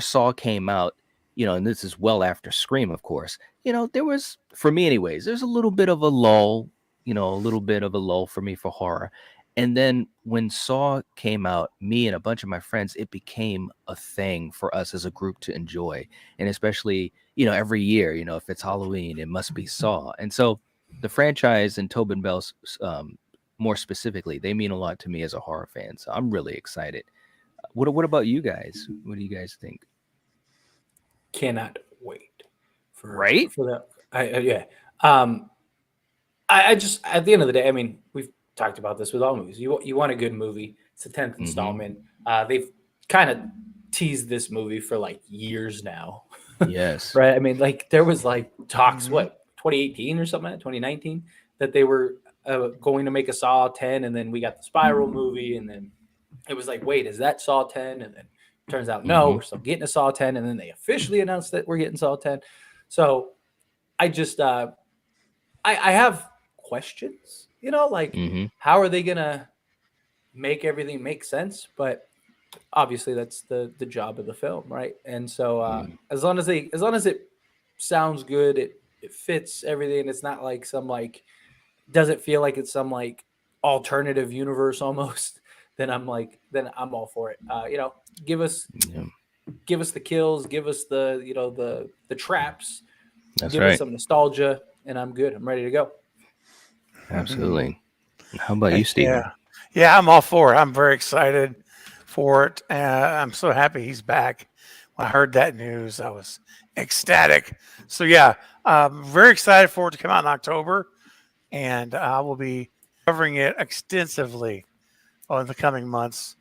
S9: Saw came out, and this is well after Scream, of course, there was, for me anyways, there's a little bit of a lull for me for horror. And then when Saw came out, me and a bunch of my friends, it became a thing for us as a group to enjoy. And especially, every year, if it's Halloween, it must be Saw. And so the franchise and Tobin Bell's, more specifically, they mean a lot to me as a horror fan. So I'm really excited. What about you guys? What do you guys think?
S11: Cannot wait for that. I just, at the end of the day, I mean, we've talked about this with all movies. You want a good movie. It's the 10th installment. They've kind of teased this movie for like years now.
S9: Yes.
S11: Right. I mean, like there was like talks, 2018 or something, 2019, that they were going to make a Saw 10, and then we got the Spiral movie, and then it was like, wait, is that Saw 10? And then turns out, no, we're still getting a Saw 10, and then they officially announced that we're getting Saw 10. So I just, I have questions, like how are they gonna make everything make sense? But obviously that's the job of the film, right? And so as long as it sounds good, it fits everything. It's not like some like, doesn't feel like it's some like alternative universe almost, then I'm all for it. Give us the kills, give us the traps, give us some nostalgia, and I'm good. I'm ready to go.
S9: Absolutely. How about you, Steven?
S12: Yeah, I'm all for it. I'm very excited for it. I'm so happy he's back. When I heard that news, I was ecstatic. So yeah, very excited for it to come out in October. and I will be covering it extensively over the coming months.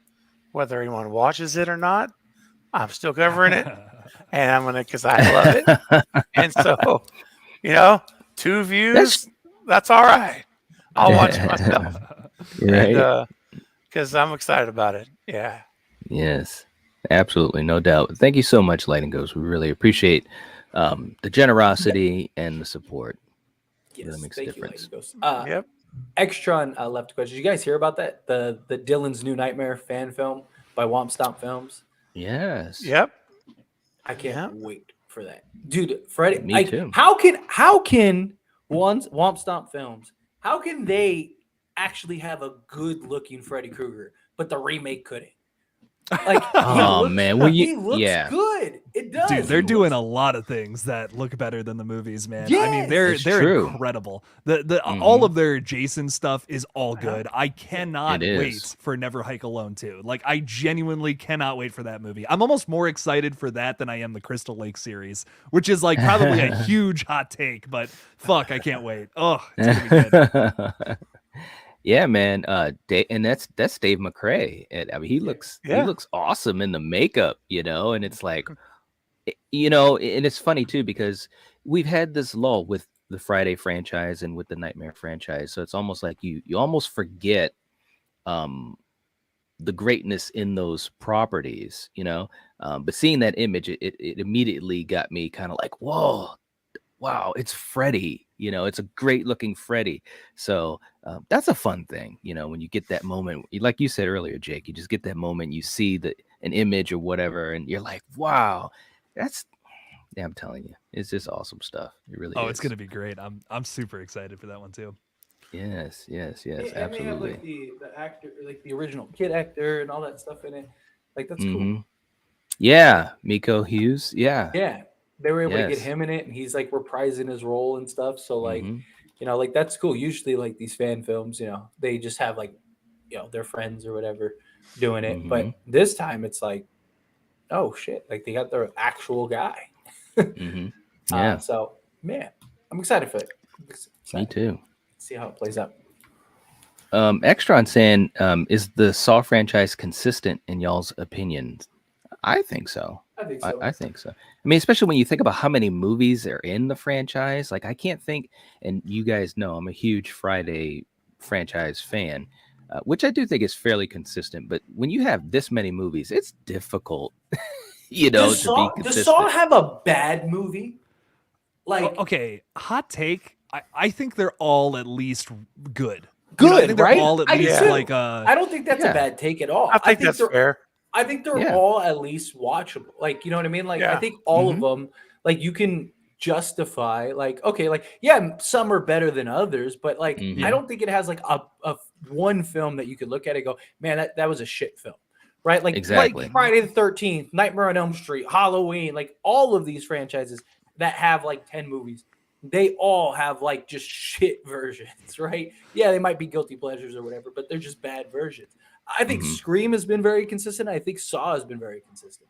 S12: Whether anyone watches it or not, I'm still covering it, and I'm gonna because I love it. And so, 2 views, that's all right. I'll watch it myself,
S9: Right.
S12: because I'm excited about it. Yeah.
S9: Yes, absolutely, no doubt. Thank you so much, Light and Ghost. We really appreciate the generosity and the support.
S11: Yes,
S9: Really makes a
S11: thank you,
S9: difference.
S11: Lady Ghost.
S12: Yep.
S11: Extron left a question. Did you guys hear about that? The Dylan's New Nightmare fan film by Womp Stomp Films.
S9: Yes.
S12: Yep.
S11: I can't
S12: Yep.
S11: wait for that, dude. Freddie,
S9: Me too.
S11: How can Womp Stomp Films? How can they actually have a good looking Freddy Krueger, but the remake couldn't? Like,
S9: Oh, man. Well,
S11: he looks good. It does.
S10: Dude, they're
S11: He
S10: doing
S11: looks-
S10: a lot of things that look better than the movies, man. I
S11: Yes,
S10: mean, they're
S9: it's true.
S10: incredible. The all of their Jason stuff is all good. I cannot
S9: It is.
S10: wait for Never Hike Alone 2. Like, I genuinely cannot wait for that movie. I'm almost more excited for that than I am the Crystal Lake series, which is like probably a huge hot take, but fuck, I can't wait. Oh, it's gonna be good.
S9: Yeah, man. And that's Dave McRae. And I mean, he looks awesome in the makeup, and it's like, and it's funny too because we've had this lull with the Friday franchise and with the Nightmare franchise, so it's almost like you almost forget the greatness in those properties, but seeing that image, it immediately got me kind of like, whoa, wow, it's Freddy. It's a great looking Freddy. So that's a fun thing, when you get that moment, like you said earlier, Jake, you just get that moment, you see an image or whatever, and you're like, wow, I'm telling you, it's just awesome stuff. It really is.
S10: It's gonna be great. I'm super excited for that one too.
S9: Yes,
S11: And
S9: absolutely.
S11: they have like the actor, like the original kid actor, and all that stuff in it. Like that's cool.
S9: Yeah, Miko Hughes. Yeah.
S11: Yeah, they were able to get
S9: Yes.
S11: him in it, and he's like reprising his role and stuff. So like, like that's cool. Usually, like these fan films, they just have like, their friends or whatever doing it. But this time, it's like, oh shit, like they got their actual guy.
S9: Yeah.
S11: So man, I'm excited for it.
S9: Me too.
S11: See how it plays out.
S9: Extron saying, is the Saw franchise consistent in y'all's opinions? I think so.
S11: I think so.
S9: I think so. I mean, especially when you think about how many movies are in the franchise. Like, I can't think, and you guys know I'm a huge Friday franchise fan, which I do think is fairly consistent. But when you have this many movies, it's difficult, to be consistent.
S11: Does Saw have a bad movie? Like,
S10: Okay, hot take. I think they're all at least good.
S11: Good,
S10: I think they're
S11: right?
S10: all at
S11: I
S10: least
S11: do.
S10: like
S11: I don't think that's a bad take at all.
S12: I think that's
S11: they're,
S12: fair.
S11: I think they're
S9: Yeah.
S11: all at least watchable. Like, you know what I mean? Like, I
S12: Yeah.
S11: think all of them, like, you can justify, like, okay, like, yeah, some are better than others, but like, I don't think it has like a one film that you could look at and go, man, that was a shit film, right? Like,
S9: Exactly.
S11: like Friday the 13th, Nightmare on Elm Street, Halloween, like all of these franchises that have like 10 movies. They all have like just shit versions, right? Yeah, they might be guilty pleasures or whatever, but they're just bad versions. I think Scream has been very consistent. I think Saw has been very consistent.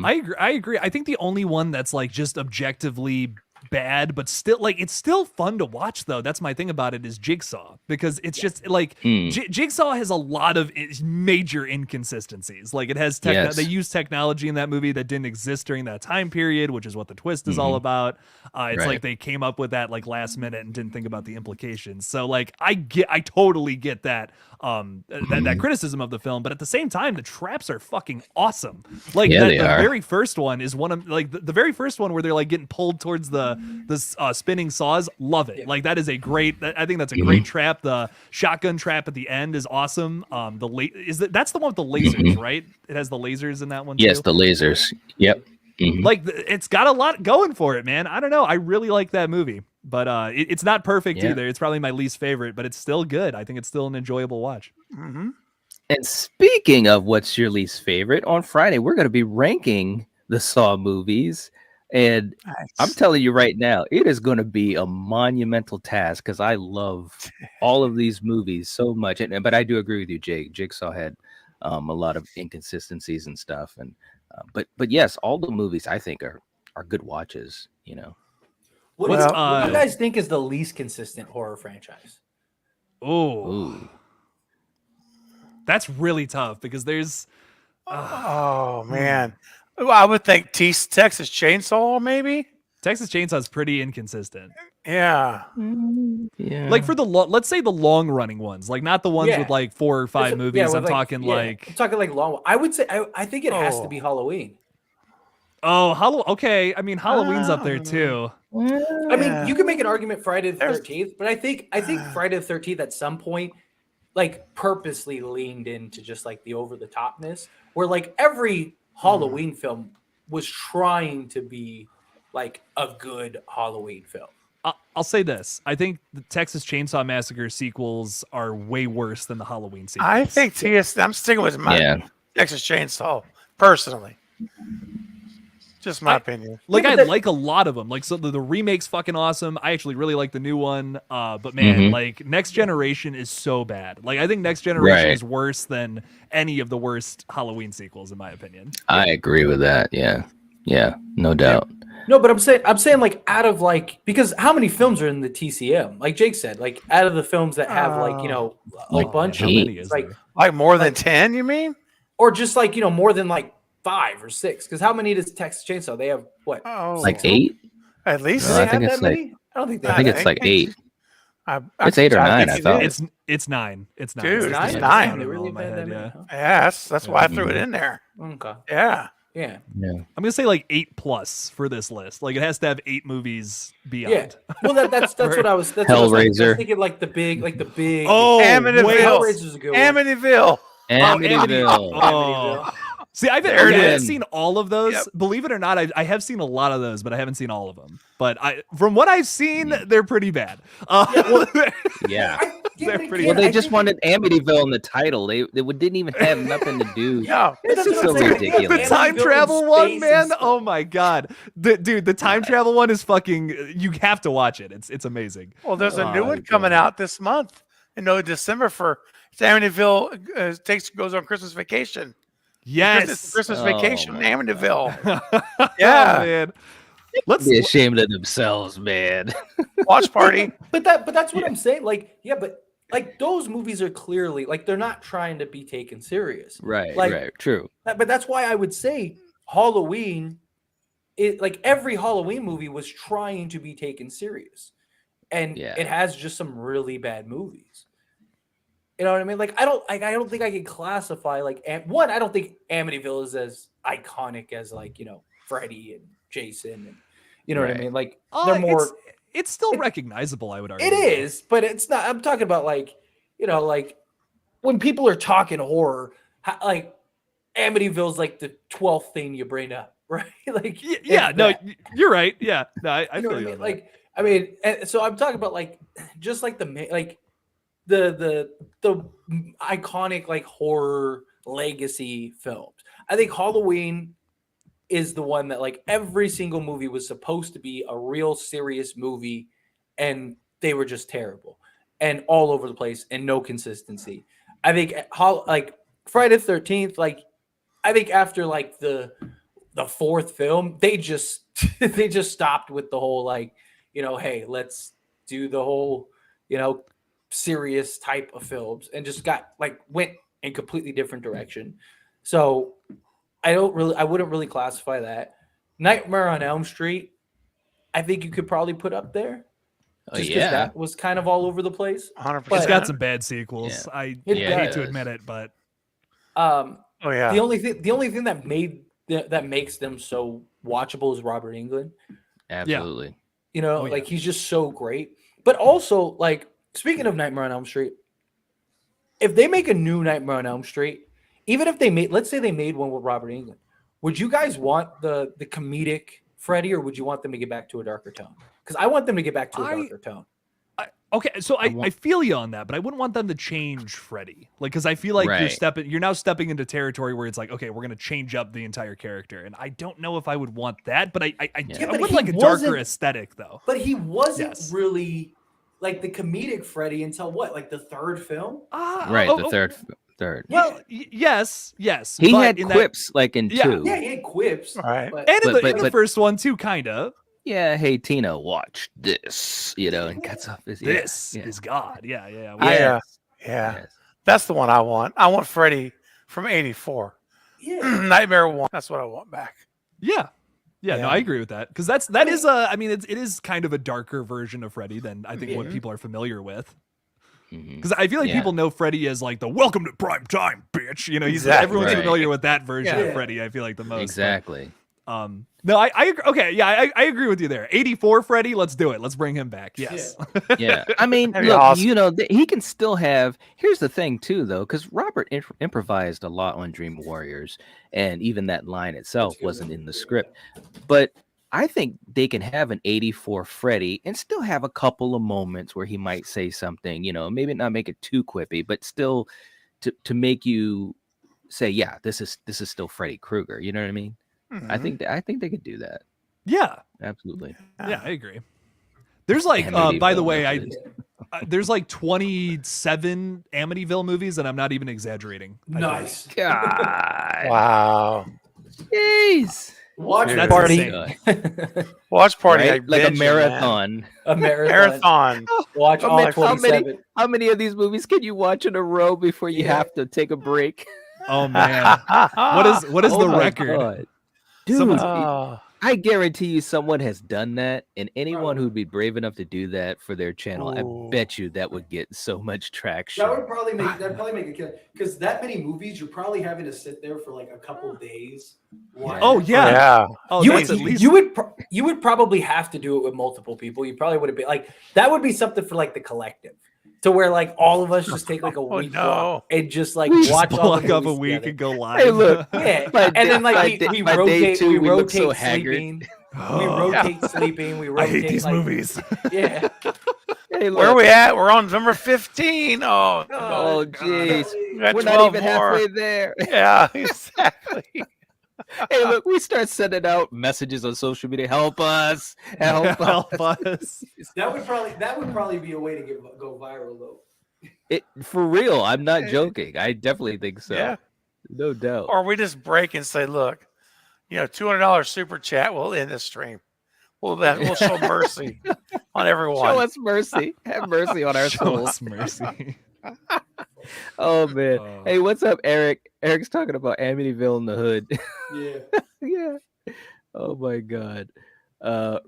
S10: I agree. I think the only one that's like just objectively bad, but still like it's still fun to watch though. That's my thing about it is Jigsaw, because it's just like Jigsaw has a lot of major inconsistencies. Like it has they use technology in that movie that didn't exist during that time period, which is what the twist is all about. It's like they came up with that like last minute and didn't think about the implications. So like I totally get that that criticism of the film, but at the same time the traps are fucking awesome. Like
S9: Yeah, they
S10: the
S9: are.
S10: very first one is one of like the very first one where they're like getting pulled towards the spinning saws. Love it. Like that is a great. I think that's a great trap. The shotgun trap at the end is awesome. That's the one with the lasers, right? It has the lasers in that one.
S9: Yes,
S10: too?
S9: the lasers. Yep.
S10: Like it's got a lot going for it, man. I don't know. I really like that movie, but it's not perfect either. It's probably my least favorite, but it's still good. I think it's still an enjoyable watch.
S9: And speaking of what's your least favorite, on Friday we're going to be ranking the Saw movies. And I'm telling you right now, it is going to be a monumental task because I love all of these movies so much. But I do agree with you, Jake. Jigsaw had a lot of inconsistencies and stuff. And but yes, all the movies I think are good watches.
S11: What
S10: What's,
S11: do you guys think is the least consistent horror franchise?
S10: Oh, that's really tough because there's.
S12: Oh man, Well, I would think Texas Chainsaw maybe.
S10: Texas Chainsaw is pretty inconsistent.
S12: Yeah.
S9: Yeah.
S10: Like for the let's say the long running ones, like not the ones with like 4 or 5 movies. I'm talking
S11: I'm talking like long. I would say I think it has to be Halloween.
S10: Oh, okay. I mean, Halloween's up there too.
S11: I mean, you can make an argument Friday the 13th, but I think Friday the 13th at some point, like purposely leaned into just like the over the topness, where like every Halloween film was trying to be like a good Halloween film.
S10: I'll say this. I think the Texas Chainsaw Massacre sequels are way worse than the Halloween sequels.
S12: I think I'm sticking with my Texas Chainsaw personally. Just my opinion.
S10: Like I like a lot of them. Like so the remake's fucking awesome. I actually really like the new one. But man, like Next Generation is so bad. Like I think Next Generation is worse than any of the worst Halloween sequels in my opinion.
S9: I agree with that. Yeah. Yeah, no doubt.
S11: No, but I'm saying like out of like, because how many films are in the TCM? Like Jake said, like out of the films that have like, you know, a bunch of
S12: like more than 10, you mean?
S11: Or just like, you know, more than like 5 or 6. Because how many does Texas Chainsaw? They have what?
S9: Like 8?
S12: At least.
S9: I think it's like
S11: I don't think
S9: I think it's like 8. It's 8 or 9, I thought.
S10: It's 9. It's 9.
S12: Dude, it's 9.
S11: They really had that many, huh?
S12: Yeah, that's why I threw it in there.
S11: Okay.
S12: Yeah.
S11: Yeah.
S10: I'm gonna say like 8+ for this list. Like it has to have 8 movies beyond.
S11: Yeah. Well, that's what I was. That's
S9: Hellraiser.
S11: What I was thinking like the big.
S10: Oh,
S12: Amityville.
S11: Hellraiser's a good one.
S12: Amityville.
S9: Amityville.
S10: Oh. See, I haven't seen all of those. Yep. Believe it or not, I have seen a lot of those, but I haven't seen all of them. But from what I've seen, they're pretty bad.
S9: Yeah.
S11: They're
S9: pretty well, they just wanted Amityville in the title. They didn't even have nothing to do.
S12: Yeah,
S9: it's just so ridiculous.
S10: The time travel one, man. Oh my god, the time travel one is fucking. You have to watch it. It's amazing.
S12: Well, there's a new one coming out this month in December for Amityville. Goes on Christmas vacation.
S10: Yes,
S12: Christmas vacation in Amityville.
S10: Yeah, man.
S9: Let's be ashamed of themselves, man.
S12: Watch party.
S11: But that's what I'm saying. Like, yeah, but like those movies are clearly like they're not trying to be taken serious.
S9: Right.
S11: Like,
S9: right. True.
S11: But that's why I would say Halloween, like every Halloween movie was trying to be taken serious, and it has just some really bad movies. You know what I mean? Like I don't think I can classify like one. I don't think Amityville is as iconic as like Freddy and Jason and you know what I mean? Like they're more.
S10: It's still recognizable. I would argue
S11: it is, but it's not. I'm talking about like like when people are talking horror, like Amityville's like the 12th thing you bring up, right? Like
S10: no, you're right. Yeah, no, I feel
S11: what
S10: you.
S11: I mean? Like I mean, so I'm talking about like just like the iconic like horror legacy films. I think Halloween is the one that like every single movie was supposed to be a real serious movie, and they were just terrible and all over the place and no consistency. I think like Friday the 13th, like I think after like the 4th film, they just stopped with the whole like hey, let's do the whole serious type of films and just went in completely different direction. So I wouldn't really classify that. Nightmare on Elm Street, I think you could probably put up there. Just because that was kind of all over the place.
S12: 100%.
S10: It's got some bad sequels. Yeah. I hate to admit it, but
S11: the only thing that makes them so watchable is Robert Englund.
S9: Absolutely.
S11: Like he's just so great. But also, like speaking of Nightmare on Elm Street, if they make a new Nightmare on Elm Street, even if let's say they made one with Robert Englund, would you guys want the comedic Freddy, or would you want them to get back to a darker tone? Because I want them to get back to a darker tone.
S10: Okay, so I feel you on that, but I wouldn't want them to change Freddy. Like, because I feel like you're now stepping into territory where it's like, okay, we're gonna change up the entire character, and I don't know if I would want that, but I would like a darker aesthetic though.
S11: But he wasn't really like the comedic Freddy until what, like the 3rd film?
S9: The third.
S10: Well, yes.
S9: He had quips like in 2.
S11: Yeah, he had quips.
S12: Right.
S11: But,
S10: and in the first one too, kind of.
S9: yeah, hey Tina, watch this, and cuts off his
S10: This
S9: yeah.
S10: is God. Yeah.
S12: Yeah.
S9: Yes.
S12: That's the one I want. I want Freddy from '84.
S11: Yeah.
S12: Nightmare 1. That's what I want back.
S10: Yeah. No,
S12: Yeah.
S10: I agree with that because that is I mean, it is kind of a darker version of Freddy than I think what people are familiar with. Because I feel like people know Freddy as like the "Welcome to Prime Time, bitch." He's everyone's
S9: Right.
S10: familiar with that version of Freddy. I feel like the most.
S9: Exactly.
S10: But, no, I agree. Okay, yeah, I agree with you there. 84 Freddy, let's do it. Let's bring him back. Yes.
S9: Yeah. I mean,
S12: That'd be
S9: look,
S12: awesome.
S9: he can still have. Here's the thing, too, though, because Robert improvised a lot on Dream Warriors, and even that line itself wasn't in the script. But I think they can have an 84 Freddy and still have a couple of moments where he might say something, maybe not make it too quippy, but still to make you say, yeah, this is still Freddy Krueger. You know what I mean? I think they could do that.
S10: Yeah.
S9: Absolutely.
S10: Yeah, I agree. There's like, by the way, there's like 27 Amityville movies, and I'm not even exaggerating.
S11: Nice.
S9: God.
S12: Wow.
S9: Jeez.
S11: Watch
S12: Dude,
S10: That's
S11: party.
S10: insane.
S12: Watch party.
S9: Right? Like a
S12: bet you, man.
S9: marathon.
S11: A
S12: Marathon.
S11: Watch all 27.
S9: How many of these movies can you watch in a row before you have to take a break?
S10: Oh man, what is
S9: Oh
S10: the
S9: my
S10: record?
S9: God. Dude,
S10: Someone's-
S9: I guarantee you someone has done that, and anyone who'd be brave enough to do that for their channel, I bet you that would get so much traction.
S11: That'd probably make a kill because that many movies, you're probably having to sit there for like a couple days.
S10: Oh yeah. Oh,
S6: You
S10: that's
S6: would,
S10: at least-
S6: you would probably have to do it with multiple people. You probably wouldn't be like that. Would be something for like the collective, to where like all of us just take like a week block and just like watch all
S10: block
S6: the
S10: off a
S6: movies
S10: week
S6: together.
S10: and go live.
S9: Hey, look.
S6: Yeah,
S9: By
S6: and then like
S9: day-
S6: we
S9: by day
S6: rotate,
S9: two,
S6: we
S9: we look so
S6: rotate
S9: haggard.
S6: sleeping. We rotate sleeping. We
S10: I
S6: rotate.
S10: hate these
S6: like,
S10: movies.
S6: Yeah.
S9: Hey, look.
S12: Where are we at? We're on number 15. Oh,
S9: Oh, jeez.
S12: we got
S9: We're not
S12: 12
S9: even
S12: more.
S9: halfway there.
S12: Yeah, exactly.
S9: Hey, look, we start sending out messages on social media. Help us. Help us.
S11: That would probably be a way to go viral though.
S9: For real, I'm not joking. I definitely think so.
S12: Yeah.
S9: No doubt.
S12: Or we just break and say, look, $200 super chat. We'll end the stream. We'll show mercy on everyone.
S9: Show us mercy. Have mercy on our
S10: Show
S9: souls.
S10: us mercy.
S9: Oh man. Hey, what's up, Eric? Eric's talking about Amityville in the Hood.
S11: Yeah.
S9: Yeah. Oh my god.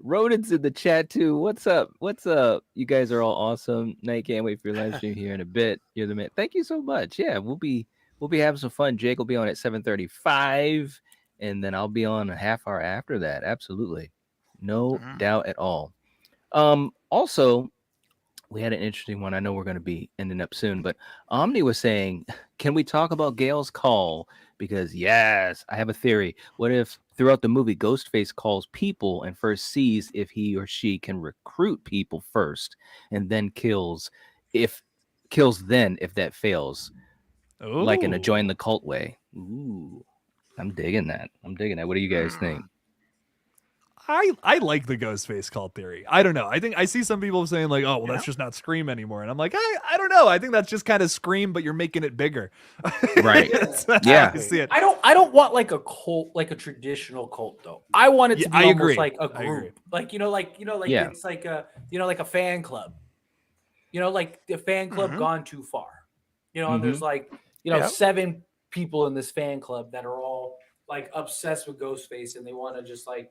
S9: Rodent's in the chat too. What's up? What's up? You guys are all awesome. Night, can't wait for your live stream here in a bit. You're the man. Thank you so much. Yeah, we'll be having some fun. Jake will be on at 7:35, and then I'll be on a half hour after that. Absolutely. No doubt at all. Also, we had an interesting one. I know we're going to be ending up soon, but Omni was saying, can we talk about Gail's call? Because yes, I have a theory. What if throughout the movie, Ghostface calls people and first sees if he or she can recruit people first, and then kills if that fails, like in a join the cult way. Ooh, I'm digging that. What do you guys think?
S10: I like the Ghostface cult theory. I don't know. I think I see some people saying like, oh, well, that's just not Scream anymore. And I'm like, I don't know. I think that's just kind of Scream, but you're making it bigger.
S9: Right.
S10: Yeah. I see it.
S6: I don't want like a cult, like a traditional cult though. I want it to be
S10: I
S6: almost
S10: agree.
S6: like a
S10: I agree.
S6: group. Like
S9: Yeah.
S6: it's like a like a fan club. Like the fan club gone too far. And there's like, 7 people in this fan club that are all like obsessed with Ghostface and they want to just like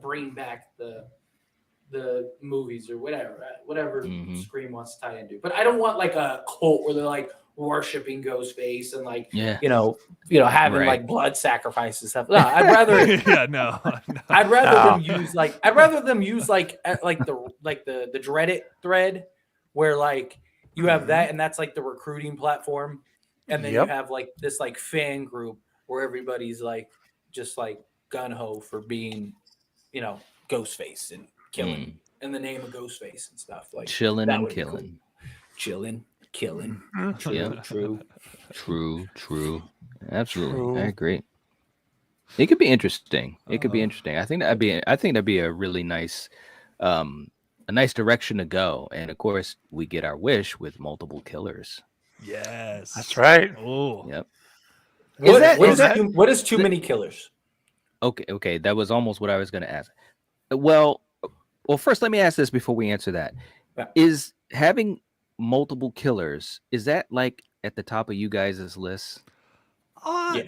S6: bring back the movies or whatever Scream wants to tie into. But I don't want like a cult where they're like worshiping Ghostface and like having like blood sacrifices and stuff. No, I'd rather
S10: no.
S6: I'd rather them use like the Dreadit thread where like you have that and that's like the recruiting platform, and then you have like this like fan group where everybody's like just like gun ho for being Ghostface and killing in the name of Ghostface and stuff like
S9: Chilling and killing.
S6: Chilling, killing.
S9: Yeah, true. Absolutely, I agree. It could be interesting. I think that'd be a really nice, a nice direction to go. And of course, we get our wish with multiple killers.
S10: Yes,
S12: that's right.
S10: Oh,
S9: yep.
S6: What is too many killers?
S9: Okay, that was almost what I was going to ask. Well, first, let me ask this before we answer that.
S6: Yeah.
S9: Is having multiple killers, is that like at the top of you guys' list?
S6: Yes.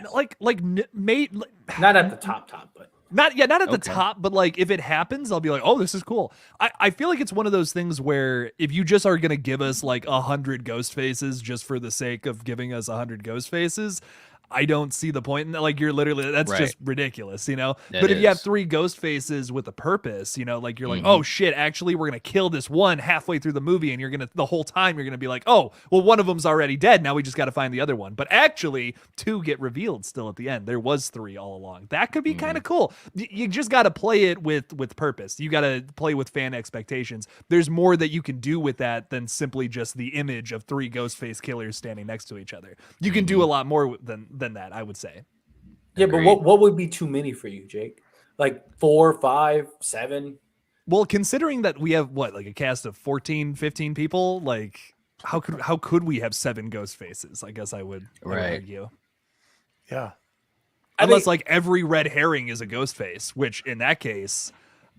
S11: Not at the top, but
S10: not at the
S9: Okay.
S10: top, but like if it happens, I'll be like, oh, this is cool. I feel like it's one of those things where if you just are gonna give us like 100 ghost faces just for the sake of giving us 100 ghost faces, I don't see the point in that. Like you're literally, that's
S9: Right.
S10: just ridiculous, you know?
S9: That
S10: But if you have
S9: is.
S10: 3 ghost faces with a purpose, you know, like you're like,
S9: Mhm.
S10: oh shit, actually we're going to kill this one halfway through the movie. And you're going to, the whole time you're going to be like, oh, well, one of them's already dead. Now we just got to find the other one. But actually 2 get revealed still at the end. There was 3 all along. That could be kind of cool. You just got to play it with purpose. You got to play with fan expectations. There's more that you can do with that than simply just the image of 3 ghost face killers standing next to each other. You can do a lot more than that, I would say.
S6: Yeah,
S9: Agreed.
S6: but what would be too many for you, Jake? Like 4, 5, 7?
S10: Well, considering that we have like a cast of 14, 15 people, like how could we have 7 ghost faces? I guess I would
S9: Right.
S10: argue.
S12: Yeah.
S10: Unless like every red herring is a ghost face, which in that case,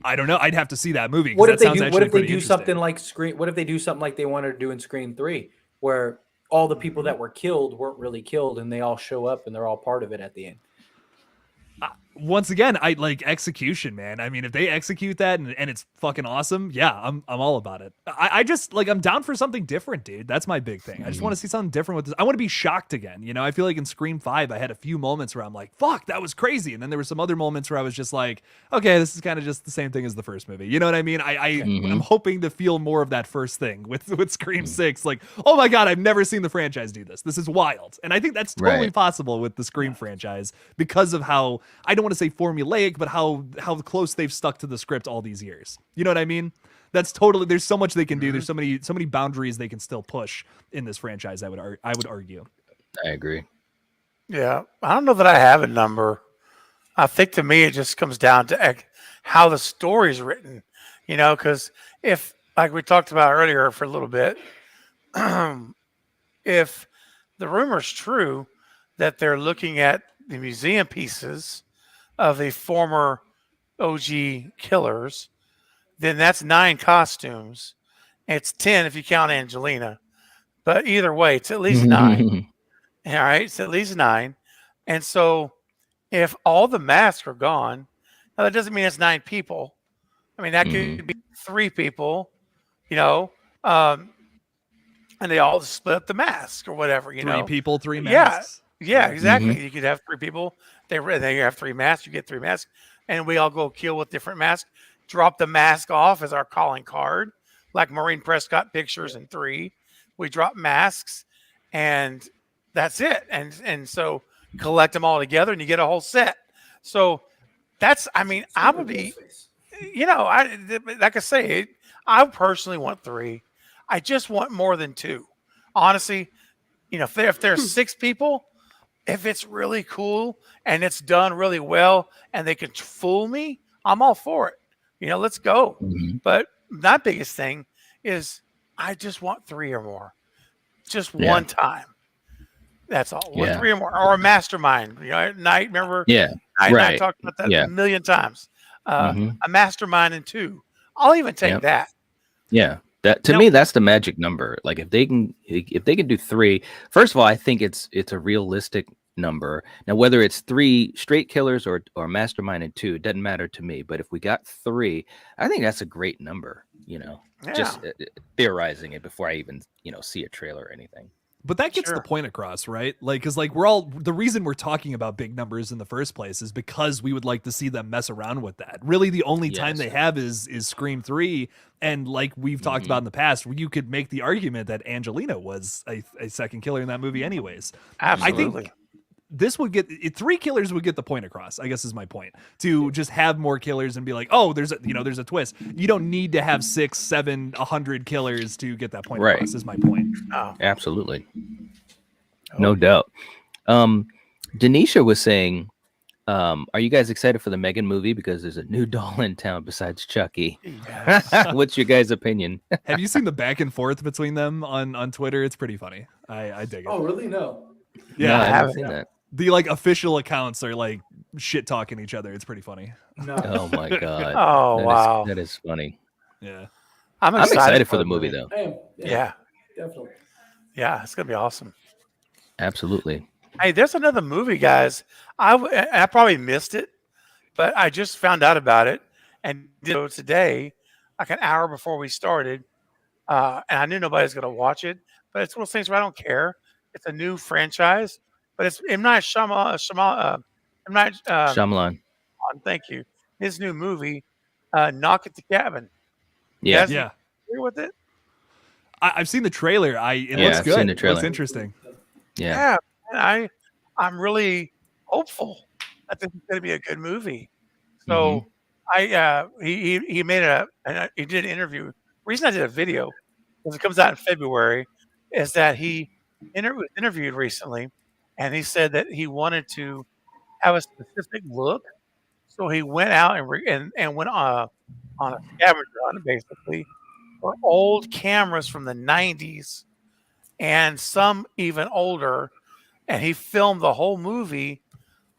S10: I don't know. I'd have to see that movie.
S6: What if they do?
S10: What
S6: What if they do something like Scream? What if they do something like they wanted to do in Scream 3, where all the people that were killed weren't really killed, and they all show up and they're all part of it at the end?
S10: Once again, I like execution, man. I mean, if they execute that and it's fucking awesome, yeah, I'm all about it. I just like, I'm down for something different, dude. That's my big thing. I just want to see something different with this. I want to be shocked again. You know, I feel like in Scream 5, I had a few moments where I'm like, fuck, that was crazy. And then there were some other moments where I was just like, okay, this is kind of just the same thing as the first movie. You know what I mean? I'm hoping to feel more of that first thing with Scream 6. Like, oh my God, I've never seen the franchise do this. This is wild. And I think that's totally
S9: Right.
S10: possible with the Scream franchise because of how, I don't want to say formulaic, but how close they've stuck to the script all these years. You know what I mean? That's totally, there's so much they can do. There's so many boundaries they can still push in this franchise, I would argue.
S9: I agree.
S12: Yeah. I don't know that I have a number. I think to me, it just comes down to how the story's written, you know, because if, like we talked about earlier for a little bit, if the rumor's true that they're looking at the museum pieces of the former OG killers, then that's 9 costumes. It's 10 if you count Angelina. But either way, it's at least 9. All right, it's at least 9. And so if all the masks are gone, now that doesn't mean it's 9 people. I mean, that could be 3 people, you know, and they all just split up the mask or whatever, you know.
S10: 3 people, 3 masks.
S12: Yeah, exactly. You could have 3 people. They have 3 masks. You get 3 masks, and we all go kill with different masks. Drop the mask off as our calling card, like Maureen Prescott pictures in 3. We drop masks, and that's it. And so collect them all together, and you get a whole set. So that's, I mean, I would be, you know, like I say, I personally want 3. I just want more than 2. Honestly, you know, if there's 6 people. If it's really cool and it's done really well and they can fool me, I'm all for it. You know, let's go. But my biggest thing is I just want 3 or more. Just one time. That's all.
S9: Yeah.
S12: 3 or more. Or a mastermind. You know, at night, remember?
S9: Yeah.
S12: I talked about that a million times. A mastermind in 2. I'll even take that.
S9: Yeah. That to me, that's the magic number. Like if they can do 3, first of all, I think it's a realistic number. Now, whether it's 3 straight killers or mastermind and 2, it doesn't matter to me. But if we got 3, I think that's a great number. You know, just theorizing it before I even see a trailer or anything.
S10: But that gets the point across, right? Like, because like the reason we're talking about big numbers in the first place is because we would like to see them mess around with that. Really, the only time they have is Scream 3, and like we've talked about in the past, you could make the argument that Angelina was a second killer in that movie, anyways.
S12: Absolutely.
S10: I think this would get 3 killers would get the point across, I guess is my point, to just have more killers and be like, oh, there's a twist. You don't need to have 6, 7, 100 killers to get that point across is my point.
S12: Oh.
S9: Absolutely. No doubt. Denisha was saying, are you guys excited for the Megan movie? Because there's a new doll in town besides Chucky. Yes. What's your guys' opinion?
S10: Have you seen the back and forth between them on Twitter? It's pretty funny. I dig it.
S11: Oh, really? No.
S10: Yeah,
S9: no, I haven't seen that.
S10: The like official accounts are like shit talking each other. It's pretty funny.
S11: No.
S9: Oh my god.
S12: Oh, wow.
S9: That is funny.
S10: Yeah.
S12: I'm
S9: I'm excited for the movie though.
S11: I am.
S12: Yeah.
S11: Definitely.
S12: Yeah, it's gonna be awesome.
S9: Absolutely.
S12: Hey, there's another movie, guys. I probably missed it, but I just found out about it and did it today, like an hour before we started. And I knew nobody was gonna watch it, but it's one of those things where I don't care. It's a new franchise, but it's M. Night Shyamalan. M. Night,
S9: Shyamalan.
S12: thank you. His new movie, Knock at the Cabin.
S9: Yeah.
S12: Yes.
S10: Yeah.
S12: Agree with it?
S10: I've seen the trailer. It
S9: Yeah,
S10: looks
S9: I've
S10: good.
S9: seen the
S10: It looks
S9: trailer.
S10: interesting.
S9: Yeah.
S12: Yeah, I'm really hopeful that this is going to be a good movie. So he made he did an interview. The reason I did a video because it comes out in February is that he was interviewed recently, and he said that he wanted to have a specific look, so he went out and went on a scavenger hunt basically for old cameras from the 90s and some even older, and he filmed the whole movie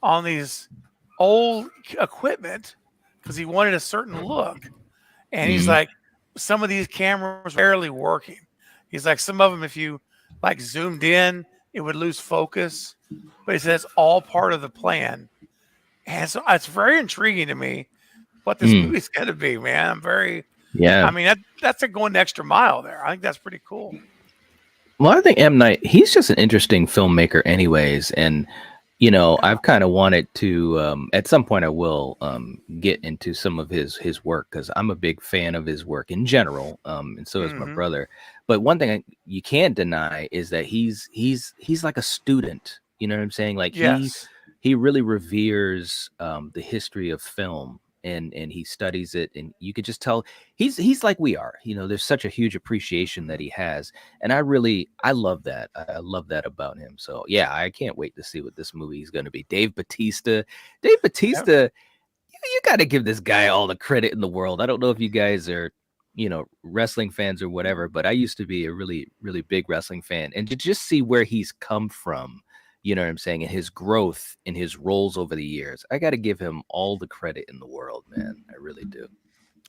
S12: on these old equipment because he wanted a certain look. And he's like, some of these cameras barely working. He's like, some of them, if you like zoomed in, it would lose focus. But he says all part of the plan. And so it's very intriguing to me what this movie's going to be, man. I'm very,
S9: Yeah.
S12: I mean, that's a going the extra mile there. I think that's pretty cool.
S9: Well, I think M. Night, he's just an interesting filmmaker anyways. And, you know, I've kind of wanted to, at some point I will get into some of his work because I'm a big fan of his work in general. And so is my brother. But one thing you can't deny is that he's like a student. You know what I'm saying? Like he really reveres the history of film. And he studies it, and you could just tell he's like we are. You know, there's such a huge appreciation that he has, and I love that. I love that about him. So yeah, I can't wait to see what this movie is going to be. Dave Bautista, you got to give this guy all the credit in the world. I don't know if you guys are, you know, wrestling fans or whatever, but I used to be a really, really big wrestling fan, and to just see where he's come from. You know what I'm saying? And his growth in his roles over the years. I got to give him all the credit in the world, man. I really do.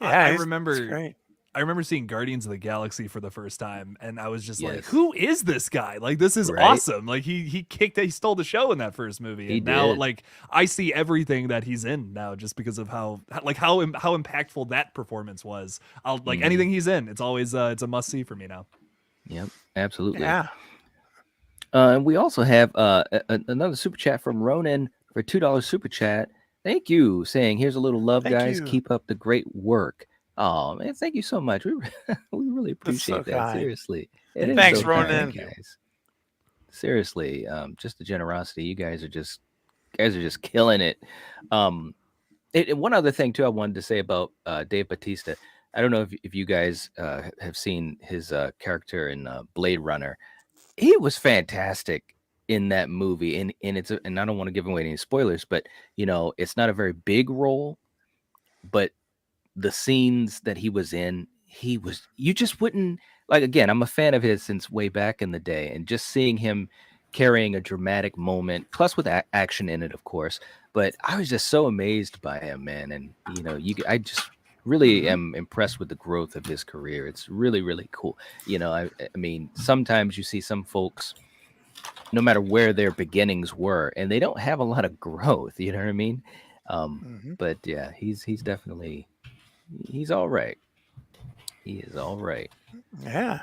S12: Yeah,
S10: I
S12: it's
S10: remember
S12: great.
S10: I remember seeing Guardians of the Galaxy for the first time, and I was just like, "Who is this guy? Like, this is awesome! Like, he stole the show in that first movie, and now like I see everything that he's in now just because of how impactful that performance was. I'll like anything he's in. It's always it's a must see for me now.
S9: Yep, absolutely.
S12: Yeah.
S9: And we also have another super chat from Ronan for $2 super chat. Thank you, saying here's a little love, guys. Keep up the great work. Oh man, thank you so much. We really appreciate that.
S12: Kind.
S9: Seriously,
S12: Thanks,
S9: so
S12: Ronan.
S9: kind, guys. Seriously, just the generosity. You guys are just killing it. And one other thing too, I wanted to say about Dave Bautista. I don't know if you guys have seen his character in Blade Runner. He was fantastic in that movie, and and I don't want to give away any spoilers, but you know, it's not a very big role, but the scenes that he was in, you just wouldn't like. Again, I'm a fan of his since way back in the day, and just seeing him carrying a dramatic moment, plus with action in it, of course. But I was just so amazed by him, man, and you know, I just really am impressed with the growth of his career. It's really, really cool. You know, I mean, sometimes you see some folks, no matter where their beginnings were, and they don't have a lot of growth. You know what I mean? But yeah, he's definitely, he's all right. He is all right.
S12: Yeah.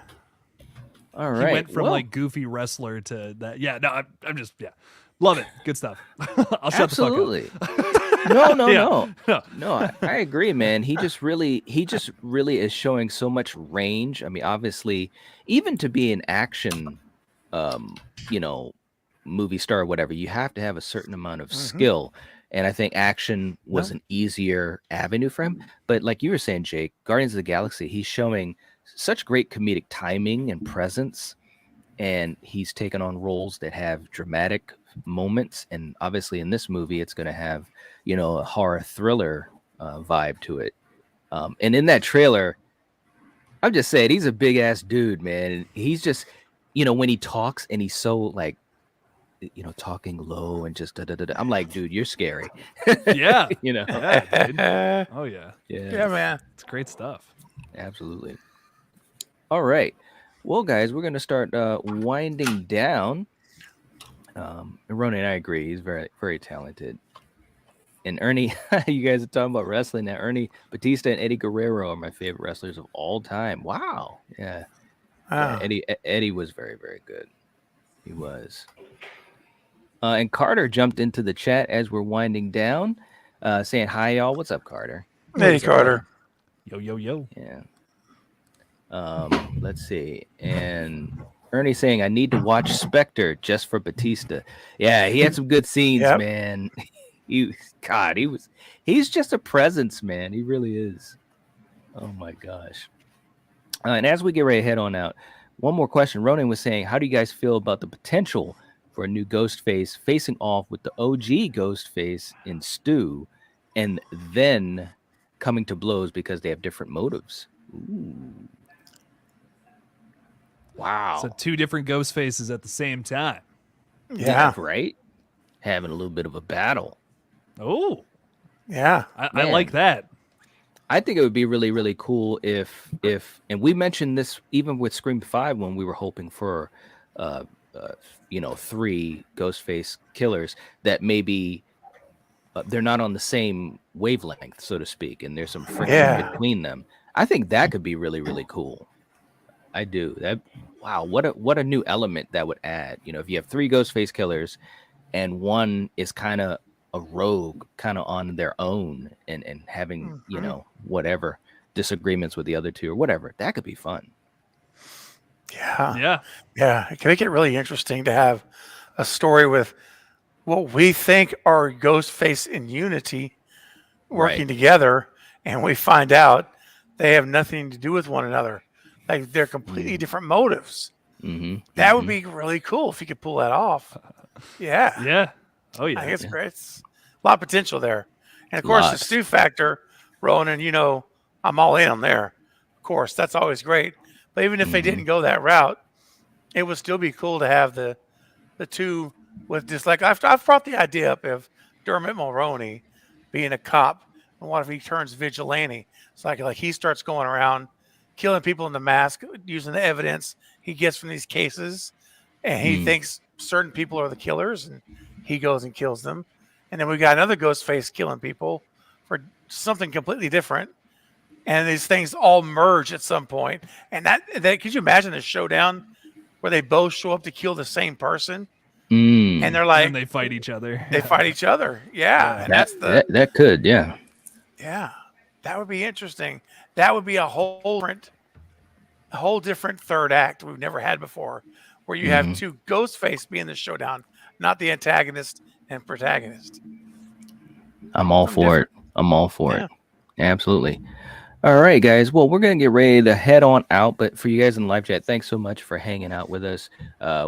S9: All right.
S10: He went from like goofy wrestler to that. Yeah, no, I'm just love it. Good stuff. I'll shut the fuck up.
S9: No, I agree, man. He just really is showing so much range. I mean, obviously, even to be an action, you know, movie star or whatever, you have to have a certain amount of skill. And I think action was an easier avenue for him. But like you were saying, Jake, Guardians of the Galaxy, he's showing such great comedic timing and presence. And he's taken on roles that have dramatic moments. And obviously in this movie, it's going to have, you know, a horror thriller vibe to it. And in that trailer, I'm just saying, he's a big ass dude, man. And he's just, you know, when he talks and he's so like you know, talking low and just I'm like, dude, you're scary.
S10: Yeah.
S9: You know.
S10: Yeah, dude. Oh yeah.
S12: Yeah, man.
S10: It's great stuff.
S9: Absolutely. All right. Well, guys, we're going to start winding down. And Ronan and I agree. He's very, very talented. And Ernie, you guys are talking about wrestling now. Ernie Batista and Eddie Guerrero are my favorite wrestlers of all time. Wow. Yeah.
S12: Wow.
S9: Eddie was very, very good. He was. And Carter jumped into the chat as we're winding down, saying, hi, y'all. What's up, Carter?
S12: Eddie Carter.
S10: Yo, yo, yo.
S9: Yeah. Let's see. And Ernie saying, I need to watch Spectre just for Batista. Yeah, he had some good scenes, man. He's just a presence, man. He really is. Oh my gosh. And as we get ready to head on out, one more question. Ronan was saying, how do you guys feel about the potential for a new Ghostface facing off with the OG Ghostface in Stu and then coming to blows because they have different motives? Ooh. Wow.
S10: So 2 different ghost faces at the same time.
S12: Yeah.
S9: Right? Having a little bit of a battle.
S10: Oh.
S12: Yeah.
S10: I like that.
S9: I think it would be really, really cool if and we mentioned this even with Scream 5 when we were hoping for 3 Ghostface killers that maybe they're not on the same wavelength, so to speak, and there's some friction between them. I think that could be really, really cool. I do. Wow, what a new element that would add. You know, if you have 3 Ghostface killers and one is kind of a rogue, kind of on their own and having, you know, whatever disagreements with the other 2 or whatever, that could be fun.
S12: Yeah. It can make it really interesting to have a story with what we think are Ghostface and Unity working together, and we find out they have nothing to do with one another. Like they're completely different motives. That would be really cool if you could pull that off. Yeah.
S10: Yeah. Oh yeah.
S12: I think it's great. It's a lot of potential there. And of course, the Stu factor, Ronan, you know, I'm all in on there. Of course, that's always great. But even if they didn't go that route, it would still be cool to have the 2 with just like I've brought the idea up of Dermot Mulroney being a cop, and what if he turns vigilante? It's like he starts going around killing people in the mask using the evidence he gets from these cases, and he thinks certain people are the killers, and he goes and kills them. And then we got another Ghostface killing people for something completely different. And these things all merge at some point. And that could you imagine the showdown where they both show up to kill the same person? And they're like,
S10: and they fight each other.
S12: They fight each other. Yeah. And
S9: that could, yeah.
S12: Yeah. That would be interesting. That would be a whole different third act we've never had before, where you have 2 Ghostface being the showdown, not the antagonist and protagonist.
S9: I'm all for it. I'm all for it. Absolutely. All right, guys. Well, we're going to get ready to head on out. But for you guys in the live chat, thanks so much for hanging out with us.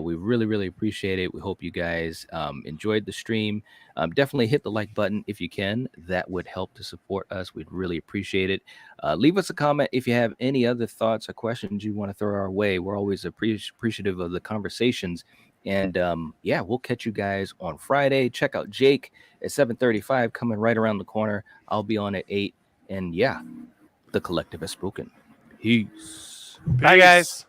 S9: We really, really appreciate it. We hope you guys enjoyed the stream. Definitely hit the like button if you can. That would help to support us. We'd really appreciate it. Leave us a comment if you have any other thoughts or questions you want to throw our way. We're always appreciative of the conversations. And we'll catch you guys on Friday. Check out Jake at 7:35 coming right around the corner. I'll be on at 8. And the collective has spoken. Peace.
S12: Bye, guys.